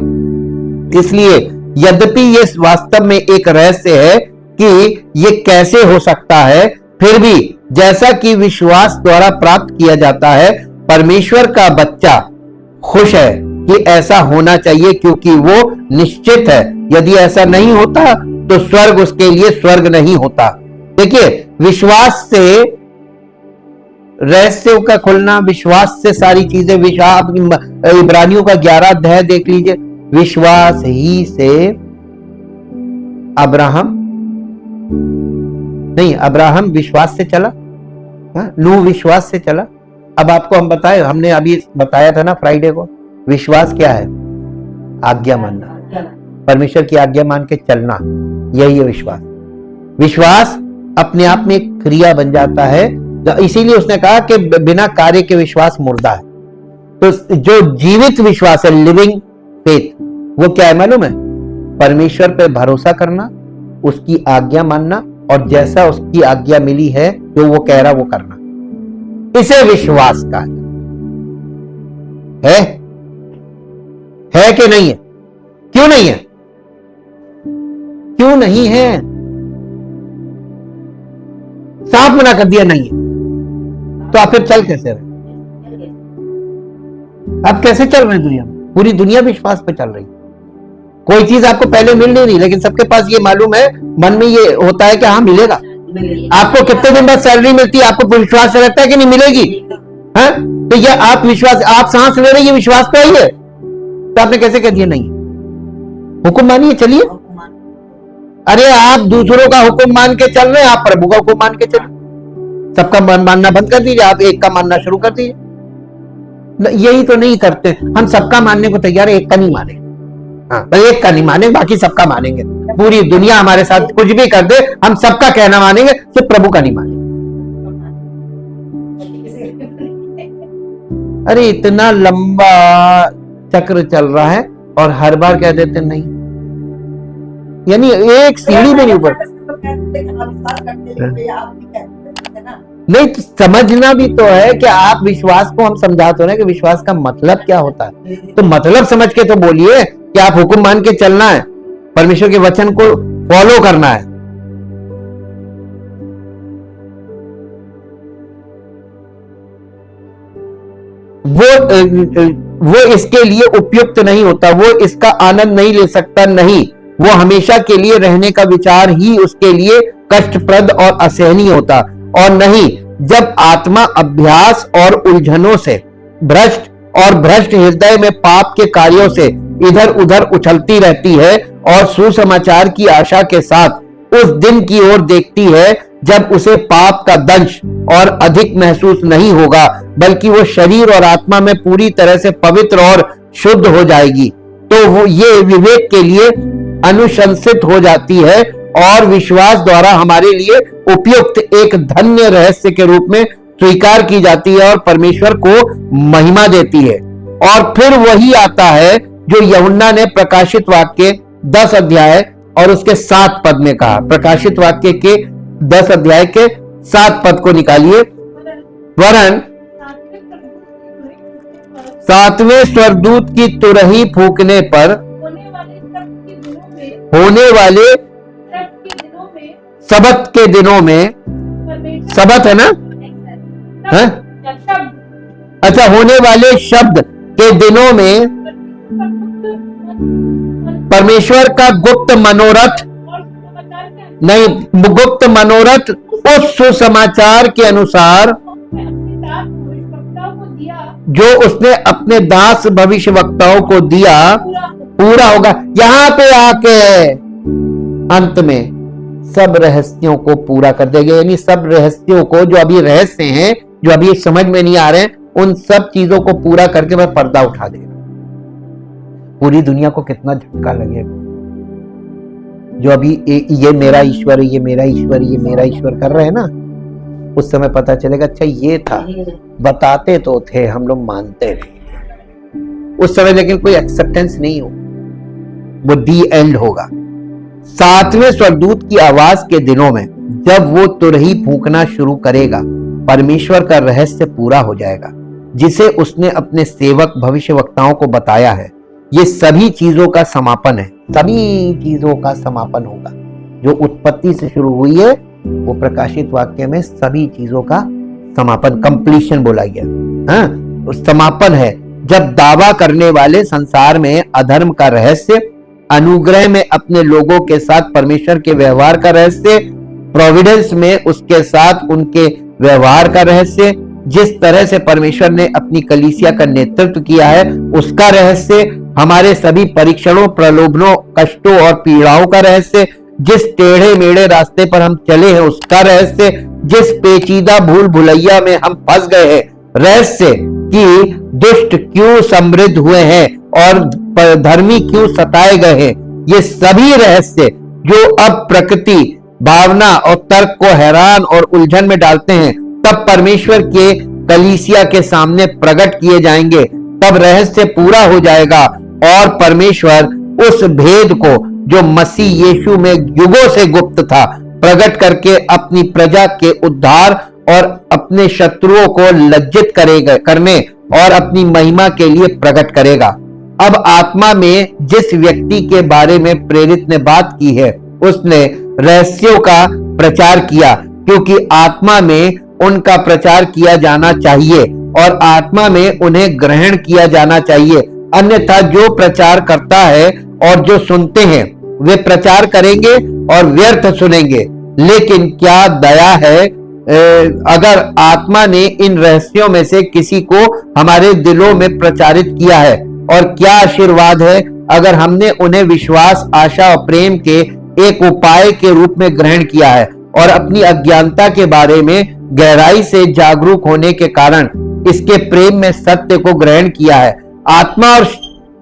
इसलिए यद्यपि ये वास्तव में एक रहस्य है कि ये कैसे हो सकता है, फिर भी जैसा कि विश्वास द्वारा प्राप्त किया जाता है, परमेश्वर का बच्चा खुश है कि ऐसा होना चाहिए, क्योंकि वो निश्चित है यदि ऐसा नहीं होता तो स्वर्ग उसके लिए स्वर्ग नहीं होता। देखिए, विश्वास से रहस्यों का खुलना, विश्वास से सारी चीजें, इब्रानियों का 11 अध्याय देख लीजिए। विश्वास ही से अब्राहम विश्वास से चला, नूह विश्वास से चला। अब आपको हम हमने अभी बताया था ना फ्राइडे को, विश्वास क्या है? आज्ञा मानना, परमेश्वर की आज्ञा मान के चलना, यही है विश्वास। विश्वास अपने आप में एक क्रिया बन जाता है, इसीलिए उसने कहा कि बिना कार्य के विश्वास मुर्दा है। तो जो जीवित विश्वास है, लिविंग फेथ, वो क्या है मालूम है? परमेश्वर पे भरोसा करना, उसकी आज्ञा मानना और जैसा उसकी आज्ञा मिली है, जो वो कह रहा वो करना, इसे विश्वास का है कि नहीं है? क्यों नहीं है? क्यों नहीं है? साफ मना कर दिया नहीं है, तो आप फिर चल कैसे रहे? आप कैसे चल रहे हैं दुनिया में? पूरी दुनिया विश्वास पे चल रही है। कोई चीज आपको पहले मिल नहीं रही, लेकिन सबके पास ये मालूम है, मन में ये होता है कि हाँ मिलेगा। आपको कितने दिन बाद सैलरी मिलती है, आपको विश्वास रहता है कि नहीं मिलेगी? है? तो ये आप विश्वास, आप सांस ले रहे हैं, ये विश्वास तो है। तो आपने कैसे कह दिया नहीं? हुक्म मानिए, चलिए। अरे आप दूसरों का हुक्म मान के चल रहे हैं, आप प्रभु का हुक्म मान के चलिए। सबका मानना बंद कर दीजिए, आप एक का मानना शुरू कर दीजिए। यही तो नहीं करते हम, सबका मानने को तैयार है, एक का नहीं माने। हाँ, एक का नहीं मानेंगे, बाकी सबका मानेंगे। पूरी दुनिया हमारे साथ कुछ भी कर दे, हम सबका कहना मानेंगे, सिर्फ प्रभु का नहीं मानेंगे। अरे इतना लंबा चक्र चल रहा है और हर बार कह देते नहीं, यानी एक सीढ़ी में नहीं ऊपर। नहीं, तो समझना भी तो है कि आप विश्वास को, हम समझाते हो ना कि विश्वास का मतलब क्या होता है, तो मतलब समझ के तो बोलिए कि आप हुक्म मान के चलना है, परमेश्वर के वचन को फॉलो करना है। वो इसके लिए उपयुक्त नहीं होता, वो इसका आनंद नहीं ले सकता, नहीं, वो हमेशा के लिए रहने का विचार ही उसके लिए कष्टप्रद और असहनीय होता। और नहीं, जब आत्मा अभ्यास और उलझनों से भ्रष्ट हृदय में पाप के कार्यों से इधर उधर उछलती रहती है और सुसमाचार की आशा के साथ उस दिन की ओर देखती है जब उसे पाप का दंश और अधिक महसूस नहीं होगा, बल्कि वो शरीर और आत्मा में पूरी तरह से पवित्र और शुद्ध हो जाएगी, तो वो ये विवेक के लिए अनुशंसित हो जाती है और विश्वास द्वारा हमारे लिए उपयुक्त एक धन्य रहस्य के रूप में स्वीकार की जाती है और परमेश्वर को महिमा देती है। और फिर वही आता है जो यूहन्ना ने प्रकाशित वाक्य 10 अध्याय और उसके 7 पद में कहा। प्रकाशित वाक्य के 10 अध्याय के 7 पद को निकालिए। वरन 7वें स्वर्गदूत की तुरही फूंकने पर होने वाले सबत के दिनों में, सबत है ना, अच्छा, होने वाले शब्द के दिनों में परमेश्वर का गुप्त मनोरथ नहीं, गुप्त मनोरथ उस सुसमाचार के अनुसार जो उसने अपने दास भविष्यवक्ताओं को दिया पूरा होगा। यहां पे आके अंत में सब रहस्यों को पूरा कर देगा। यानी सब रहस्यों को, जो अभी रहस्य हैं, जो अभी समझ में नहीं आ रहे हैं, उन सब चीजों को पूरा करके वह पर्दा उठा देगा। पूरी दुनिया को कितना झटका लगेगा जो अभी ये मेरा ईश्वर, ये मेरा ईश्वर, ये मेरा ईश्वर कर रहे हैं ना। उस समय पता चलेगा अच्छा ये था, बताते तो थे, हम लोग मानते नहीं उस समय, लेकिन कोई एक्सेप्टेंस नहीं हो, वो दी एंड होगा। सातवें स्वर्गदूत की आवाज के दिनों में जब वो तुरही फूंकना शुरू करेगा, परमेश्वर का रहस्य पूरा हो जाएगा जिसे उसने अपने सेवक भविष्यवक्ताओं को बताया है। ये सभी चीजों का समापन है, सभी चीजों का समापन होगा। जो उत्पत्ति से शुरू हुई है वो प्रकाशित वाक्य में सभी चीजों का समापन, कंप्लीशन बोला गया। हाँ, समापन है जब दावा करने वाले संसार में अधर्म का रहस्य, अनुग्रह में अपने लोगों के साथ परमेश्वर के व्यवहार का रहस्य, प्रोविडेंस में उसके साथ उनके व्यवहार का रहस्य, जिस तरह से परमेश्वर ने अपनी कलीसिया का नेतृत्व किया है उसका रहस्य, हमारे सभी परीक्षणों, प्रलोभनों, कष्टों और पीड़ाओं का रहस्य, जिस टेढ़े मेढ़े रास्ते पर हम चले हैं उसका रहस्य, जिस पेचीदा भूल भुलैया में हम फंस गए हैं, रहस्य कि दुष्ट क्यों समृद्ध हुए हैं और धर्मी क्यों सताए गए हैं, ये सभी रहस्य जो अब प्रकृति, भावना और तर्क को हैरान और उलझन में डालते हैं, तब परमेश्वर के कलीसिया के सामने प्रकट किए जाएंगे। तब रहस्य पूरा हो जाएगा और परमेश्वर उस भेद को जो मसीह यीशु में युगों से गुप्त था प्रकट करके अपनी प्रजा के उद्धार और अपने शत्रुओं को लज्जित करने और अपनी महिमा के लिए प्रकट करेगा। अब आत्मा में जिस व्यक्ति के बारे में प्रेरित ने बात की है उसने रहस्यों का प्रचार किया, क्योंकि आत्मा में उनका प्रचार किया जाना चाहिए और आत्मा में उन्हें ग्रहण किया जाना चाहिए। अन्यथा जो प्रचार करता है और जो सुनते हैं वे प्रचार करेंगे और व्यर्थ सुनेंगे। लेकिन क्या दया है अगर आत्मा ने इन रहस्यों में से किसी को हमारे दिलों में प्रचारित किया है, और क्या आशीर्वाद है अगर हमने उन्हें विश्वास, आशा और प्रेम के एक उपाय के रूप में ग्रहण किया है और अपनी अज्ञानता के बारे में गहराई से जागरूक होने के कारण इसके प्रेम में सत्य को ग्रहण किया है। आत्मा और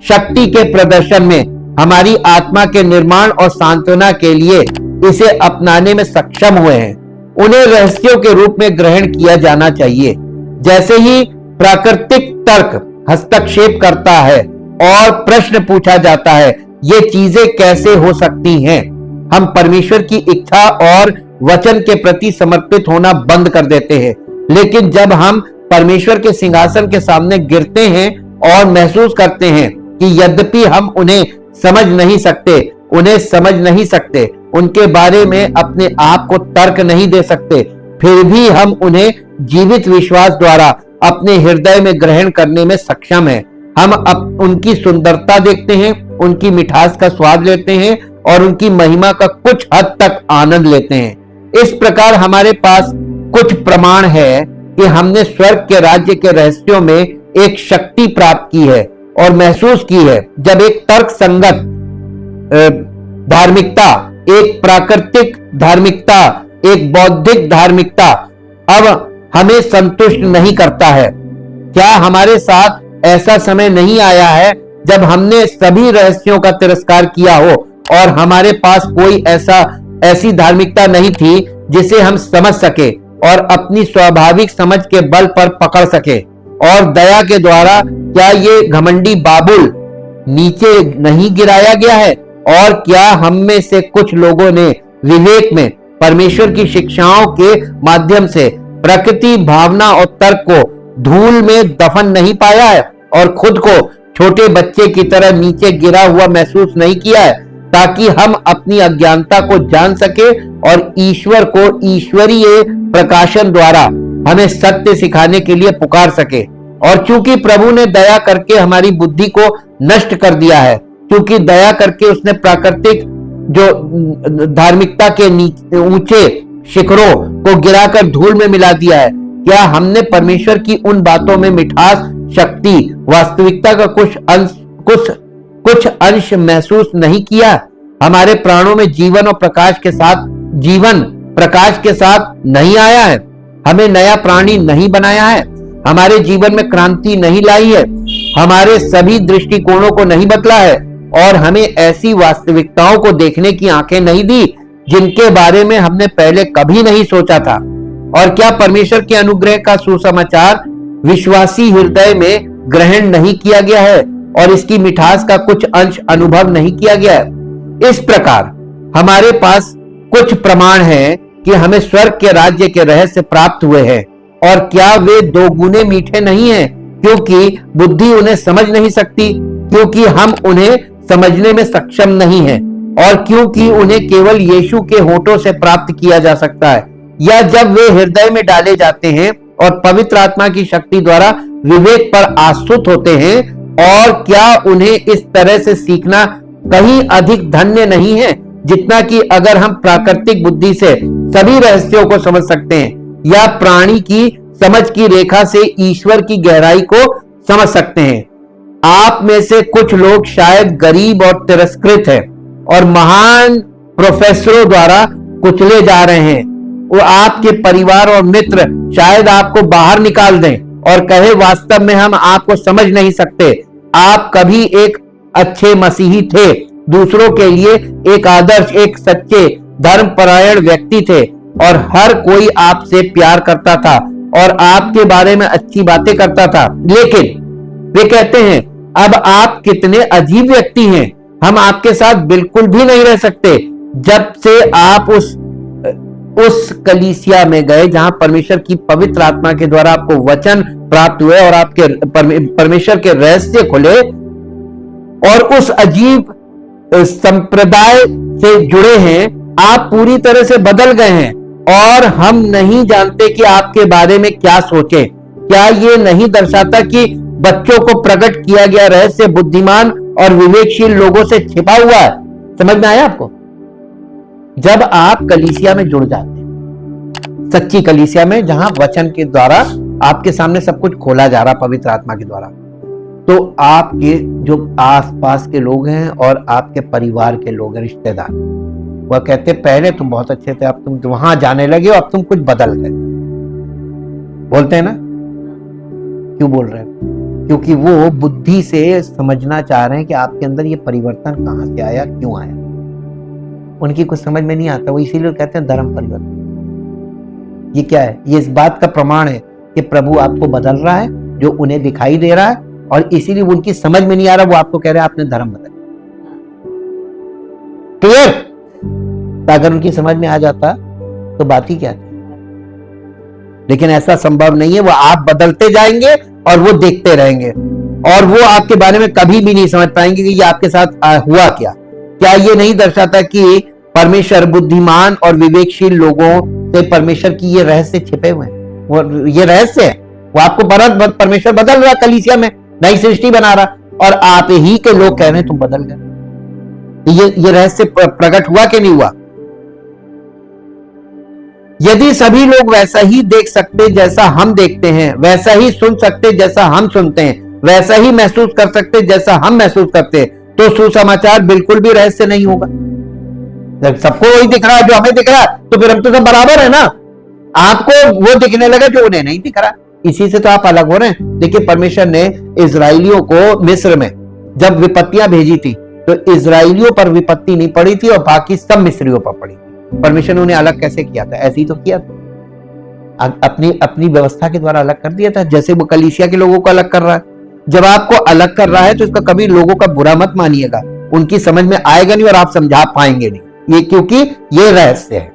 शक्ति के प्रदर्शन में हमारी आत्मा के निर्माण और सांत्वना के लिए इसे अपनाने में सक्षम हुए हैं। उन्हें रहस्यों के रूप में ग्रहण किया जाना चाहिए। जैसे ही प्राकृतिक तर्क हस्तक्षेप करता है और प्रश्न पूछा जाता है, ये चीजें कैसे हो सकती हैं, हम परमेश्वर की इच्छा और वचन के प्रति समर्पित होना बंद कर देते हैं। लेकिन जब हम परमेश्वर के सिंहासन के सामने गिरते हैं और महसूस करते हैं कि यद्यपि हम उन्हें समझ नहीं सकते, उनके बारे में अपने आप को तर्क नहीं दे सकते, फिर भी हम उन्हें जीवित विश्वास द्वारा अपने हृदय में ग्रहण करने में सक्षम हैं। हम उनकी सुंदरता देखते हैं, उनकी मिठास का स्वाद लेते हैं और उनकी महिमा का कुछ हद तक आनंद लेते हैं। इस प्रकार हमारे पास कुछ प्रमाण है कि हमने स्वर्ग के राज्य के रहस्यों में एक शक्ति प्राप्त की है और महसूस की है। जब एक तर्क संगत धार्मिकता, एक प्राकृतिक धार्मिकता, एक बौद्धिक धार्मिकता अब हमें संतुष्ट नहीं करता है। क्या हमारे साथ ऐसा समय नहीं आया है जब हमने सभी रहस्यों का तिरस्कार किया हो और हमारे पास कोई ऐसी धार्मिकता नहीं थी जिसे हम समझ सके और अपनी स्वाभाविक समझ के बल पर पकड़ सके? और दया के द्वारा क्या ये घमंडी बाबुल नीचे नहीं गिराया गया है? और क्या हम में से कुछ लोगों ने विवेक में परमेश्वर की शिक्षाओं के माध्यम से प्रकृति, भावना और तर्क को धूल में दफन नहीं पाया है और खुद को छोटे बच्चे की तरह नीचे गिरा हुआ महसूस नहीं किया है, ताकि हम अपनी अज्ञानता को जान सके और ईश्वर को ईश्वरीय प्रकाशन द्वारा हमें सत्य सिखाने के लिए पुकार सके? और चूंकि प्रभु ने दया करके हमारी बुद्धि को नष्ट कर दिया है, क्योंकि दया करके उसने प्राकृतिक जो धार्मिकता के ऊंचे शिखरों को गिराकर धूल में मिला दिया है, क्या हमने परमेश्वर की उन बातों में मिठास, शक्ति, वास्तविकता का कुछ अंश महसूस नहीं किया? हमारे प्राणों में जीवन और प्रकाश के साथ नहीं आया है, हमें नया प्राणी नहीं बनाया है, हमारे जीवन में क्रांति नहीं लाई है, हमारे सभी दृष्टिकोणों को नहीं बदला है और हमें ऐसी वास्तविकताओं को देखने की आंखें नहीं दी जिनके बारे में हमने पहले कभी नहीं सोचा था। और क्या परमेश्वर के अनुग्रह का सुसमाचार विश्वासी हृदय में ग्रहण नहीं किया गया है और इसकी मिठास का कुछ अंश अनुभव नहीं किया गया है? इस प्रकार हमारे पास कुछ प्रमाण हैं कि हमें स्वर्ग के राज्य के रहस्य प्राप्त हुए हैं, और क्या वे दो गुने मीठे नहीं हैं? क्योंकि बुद्धि उन्हें समझ नहीं सकती, क्योंकि हम उन्हें समझने में सक्षम नहीं हैं, और क्योंकि उन्हें केवल यीशु के होठों से प्राप्त किया जा सकता है, या जब वे हृदय में डाले जाते हैं और पवित्र आत्मा की शक्ति द्वारा विवेक पर आश्रित होते हैं। और क्या उन्हें इस तरह से सीखना कहीं अधिक धन्य नहीं है जितना कि अगर हम प्राकृतिक बुद्धि से सभी रहस्यों को समझ सकते हैं, या प्राणी की समझ की रेखा से ईश्वर की गहराई को समझ सकते हैं? आप में से कुछ लोग शायद गरीब और तिरस्कृत हैं और महान प्रोफेसरों द्वारा कुचले जा रहे हैं। वो आपके परिवार और मित्र शायद आपको बाहर निकाल दें और कहे, वास्तव में हम आपको समझ नहीं सकते, आप कभी एक अच्छे मसीही थे, दूसरों के लिए एक आदर्श, एक सच्चे धर्मपरायण व्यक्ति थे, और हर कोई आपसे प्यार करता था और आपके बारे में अच्छी बातें करता था। लेकिन वे कहते हैं, अब आप कितने अजीब व्यक्ति हैं, हम आपके साथ बिल्कुल भी नहीं रह सकते। जब से आप उस कलीसिया में गए जहां परमेश्वर की पवित्र आत्मा के द्वारा आपको वचन प्राप्त हुए और आपके परमेश्वर के रहस्य खुले और उस अजीब संप्रदाय से जुड़े हैं, आप पूरी तरह से बदल गए हैं और हम नहीं जानते कि आपके बारे में क्या सोचें। क्या ये नहीं दर्शाता कि बच्चों को प्रकट किया गया रहस्य बुद्धिमान और विवेकशील लोगों से छिपा हुआ है? समझ में आया आपको? जब आप कलीसिया में जुड़ जाते हैं, सच्ची कलीसिया में, जहां वचन के द्वारा आपके सामने सब कुछ खोला जा रहा पवित्र आत्मा के द्वारा, तो आपके जो आसपास के लोग हैं और आपके परिवार के लोग हैं, रिश्तेदार, वह कहते पहले तुम बहुत अच्छे थे, अब तुम वहां जाने लगे हो, अब तुम कुछ बदल गए। बोलते हैं ना? क्यों बोल रहे हैं? क्योंकि वो बुद्धि से समझना चाह रहे हैं कि आपके अंदर ये परिवर्तन कहां से आया, क्यों आया। उनकी कुछ समझ में नहीं आता, वो इसीलिए कहते हैं धर्म परिवर्तन। ये क्या है? ये इस बात का प्रमाण है कि प्रभु आपको बदल रहा है, जो उन्हें दिखाई दे रहा है, और इसीलिए उनकी समझ में नहीं आ रहा, वो आपको कह रहे हैं आपने धर्म बदल। क्लियर? तो अगर उनकी समझ में आ जाता तो बात ही क्या थी। लेकिन ऐसा संभव नहीं है, वो आप बदलते जाएंगे और वो देखते रहेंगे, और वो आपके बारे में कभी भी नहीं समझ पाएंगे कि ये आपके साथ हुआ क्या। क्या ये नहीं दर्शाता कि परमेश्वर बुद्धिमान और विवेकशील लोगों से परमेश्वर की ये रहस्य छिपे हुए हैं? वो ये रहस्य है, वो आपको परमेश्वर बदल रहा, कलीसिया में नई सृष्टि बना रहा, और आप ही के लोग कह रहे हैं तुम बदल गए। ये रहस्य प्रकट हुआ कि नहीं हुआ? यदि सभी लोग वैसा ही देख सकते जैसा हम देखते हैं, वैसा ही सुन सकते जैसा हम सुनते हैं, वैसा ही महसूस कर सकते जैसा हम महसूस करते हैं, तो सुसमाचार बिल्कुल भी रहस्य नहीं होगा। जब सबको वही दिख रहा है जो हमें दिख रहा है, तो फिर हम तो सब बराबर है ना। आपको वो दिखने लगा जो उन्हें नहीं दिख रहा, इसी से तो आप अलग हो रहे हैं। देखिए, परमेश्वर ने इजराइलियों को मिस्र में जब विपत्तियां भेजी थी, तो इजराइलियों पर विपत्ति नहीं पड़ी थी और बाकी सब मिस्रियों पर पड़ी थी। परमेश्वर ने उन्हें अलग कैसे किया था? ऐसे ही तो किया था, अपनी व्यवस्था के द्वारा अलग कर दिया था, जैसे वो कलीसिया के लोगों को अलग कर रहा है। जब आपको अलग कर रहा है तो इसका कभी लोगों का बुरा मत मानिएगा, उनकी समझ में आएगा नहीं और आप समझा पाएंगे नहीं, ये क्योंकि ये रहस्य है।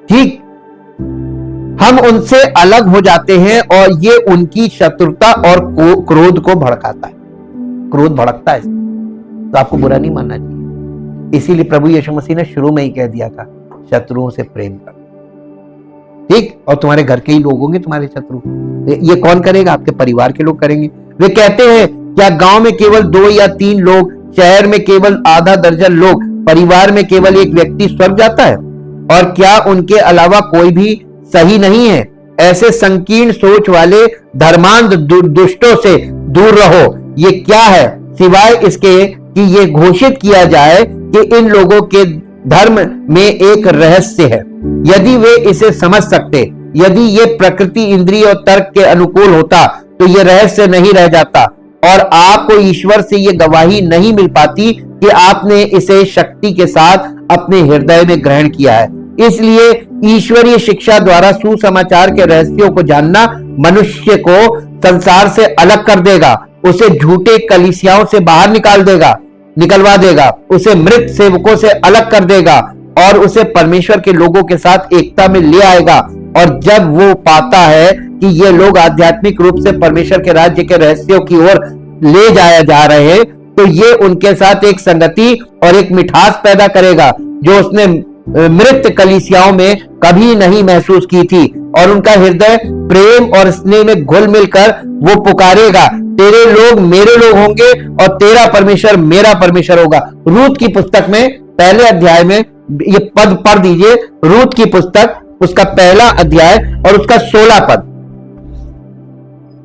ठीक, हम उनसे अलग हो जाते हैं और ये उनकी शत्रुता और क्रोध को भड़काता है। क्रोध भड़कता है, तो आपको बुरा नहीं मानना चाहिए। इसीलिए प्रभु यीशु मसीह ने शुरू में ही कह दिया था, शत्रुओं से प्रेम कर। ठीक, और तुम्हारे घर के ही लोग होंगे तुम्हारे शत्रु, ये कौन करेगा? आपके परिवार के लोग करेंगे। वे कहते हैं, क्या गांव में केवल 2 या 3 लोग, शहर में केवल आधा दर्जन लोग, परिवार में केवल एक व्यक्ति स्वर्ग जाता है? और क्या उनके अलावा कोई भी सही नहीं है? ऐसे संकीर्ण सोच वाले धर्मांध दुष्टों से दूर रहो। ये क्या है सिवाय इसके कि ये घोषित किया जाए कि इन लोगों के धर्म में एक रहस्य है। यदि वे इसे समझ सकते, यदि ये प्रकृति, इंद्रिय और तर्क के अनुकूल होता, तो ये रहस्य नहीं रह जाता और आपको ईश्वर से ये गवाही नहीं मिल पाती कि आपने इसे शक्ति के साथ अपने हृदय में ग्रहण किया है। इसलिए ईश्वरीय शिक्षा द्वारा सुसमाचार के रहस्यों को जानना मनुष्य को संसार से अलग कर देगा, उसे झूठे कलीसियाओं से बाहर निकलवा देगा, उसे मृत सेवकों से अलग कर देगा और उसे परमेश्वर के लोगों के साथ एकता में ले आएगा। और जब वो पाता है कि ये लोग आध्यात्मिक रूप से परमेश्वर के राज्य के रहस्यों की ओर ले जाया जा रहे हैं, तो ये उनके साथ एक संगति और एक मिठास पैदा करेगा जो उसने मृत कलीसियाओं में कभी नहीं महसूस की थी। और उनका हृदय प्रेम और स्नेह में घुल मिलकर वो पुकारेगा, तेरे लोग मेरे लोग होंगे और तेरा परमेश्वर मेरा परमेश्वर होगा। रूत की पुस्तक में पहले अध्याय में ये पद पढ़ दीजिए। रूत की पुस्तक उसका पहला अध्याय और उसका 16 पद।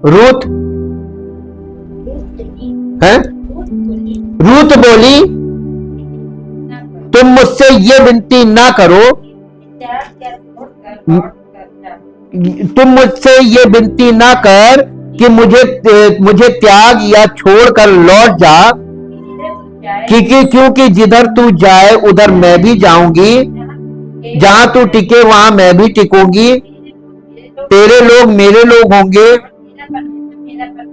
रूत है, रूत बोली, तुम मुझसे ये विनती ना करो, तुम मुझसे ये विनती ना कर कि मुझे त्याग या छोड़कर लौट जा, क्योंकि जिधर तू जाए उधर मैं भी जाऊंगी, जहां तू टिके वहां मैं भी टिकूंगी, तेरे लोग मेरे लोग होंगे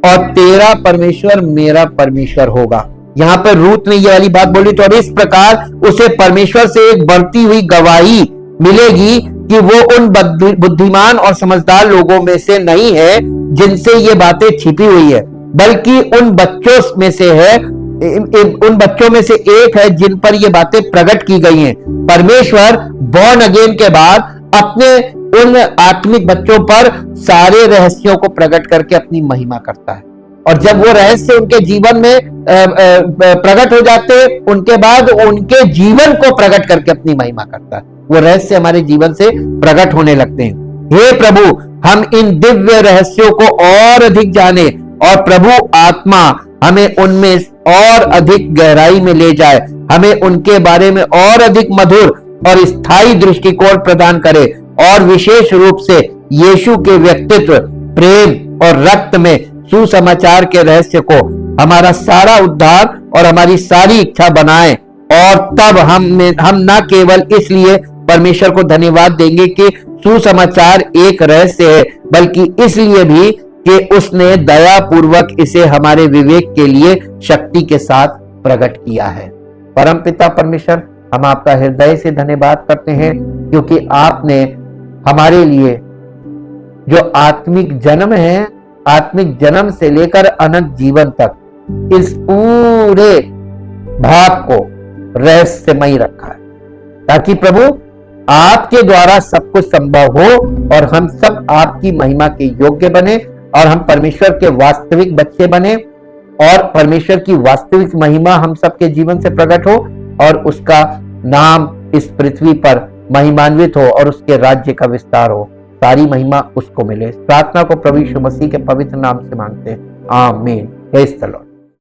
और तेरा परमेश्वर मेरा परमेश्वर होगा। यहाँ पर रूत ने ये वाली बात बोली तो, और इस प्रकार उसे परमेश्वर से एक बढ़ती हुई गवाही मिलेगी कि वो उन बुद्धिमान और समझदार लोगों में से नहीं है जिनसे ये बातें छिपी हुई है, बल्कि उन बच्चों में से है, उन बच्चों में से एक है जिन पर ये बातें प्रकट की गई हैं। परमेश्वर बॉर्न अगेन के बाद अपने उन आत्मिक बच्चों पर सारे रहस्यों को प्रकट करके अपनी महिमा करता है। और जब वो रहस्य उनके जीवन में प्रकट हो जाते हैं, उनके बाद उनके जीवन को प्रकट करके अपनी महिमा करता है। वो रहस्य हमारे जीवन से प्रकट होने लगते हैं। हे प्रभु, हम इन दिव्य रहस्यों को और अधिक जाने और प्रभु आत्मा हमें उनमें और अधिक गहराई में ले जाए, हमें उनके बारे में और अधिक मधुर और स्थायी दृष्टिकोण प्रदान करे और विशेष रूप से यीशु के व्यक्तित्व, प्रेम और रक्त में सुसमाचार के रहस्य को हमारा सारा उद्धार और हमारी सारी इच्छा बनाए। और तब हम न केवल इसलिए परमेश्वर को धन्यवाद देंगे कि सुसमाचार एक रहस्य है, बल्कि इसलिए भी कि उसने दया पूर्वक इसे हमारे विवेक के लिए शक्ति के साथ प्रकट किया है। परमपिता परमेश्वर, हम आपका हृदय से धन्यवाद करते हैं क्योंकि आपने हमारे लिए जो आत्मिक जन्म है, आत्मिक जन्म से लेकर अनंत जीवन तक इस पूरे भाग को रहस्यमय रखा है, ताकि प्रभु आपके द्वारा सब कुछ संभव हो और हम सब आपकी महिमा के योग्य बने और हम परमेश्वर के वास्तविक बच्चे बने और परमेश्वर की वास्तविक महिमा हम सबके जीवन से प्रकट हो और उसका नाम इस पृथ्वी पर महिमान्वित हो और उसके राज्य का विस्तार हो। सारी महिमा उसको मिले। प्रार्थना को प्रभु यीशु मसीह के पवित्र नाम से मांगते हैं, आमीन। Praise the Lord.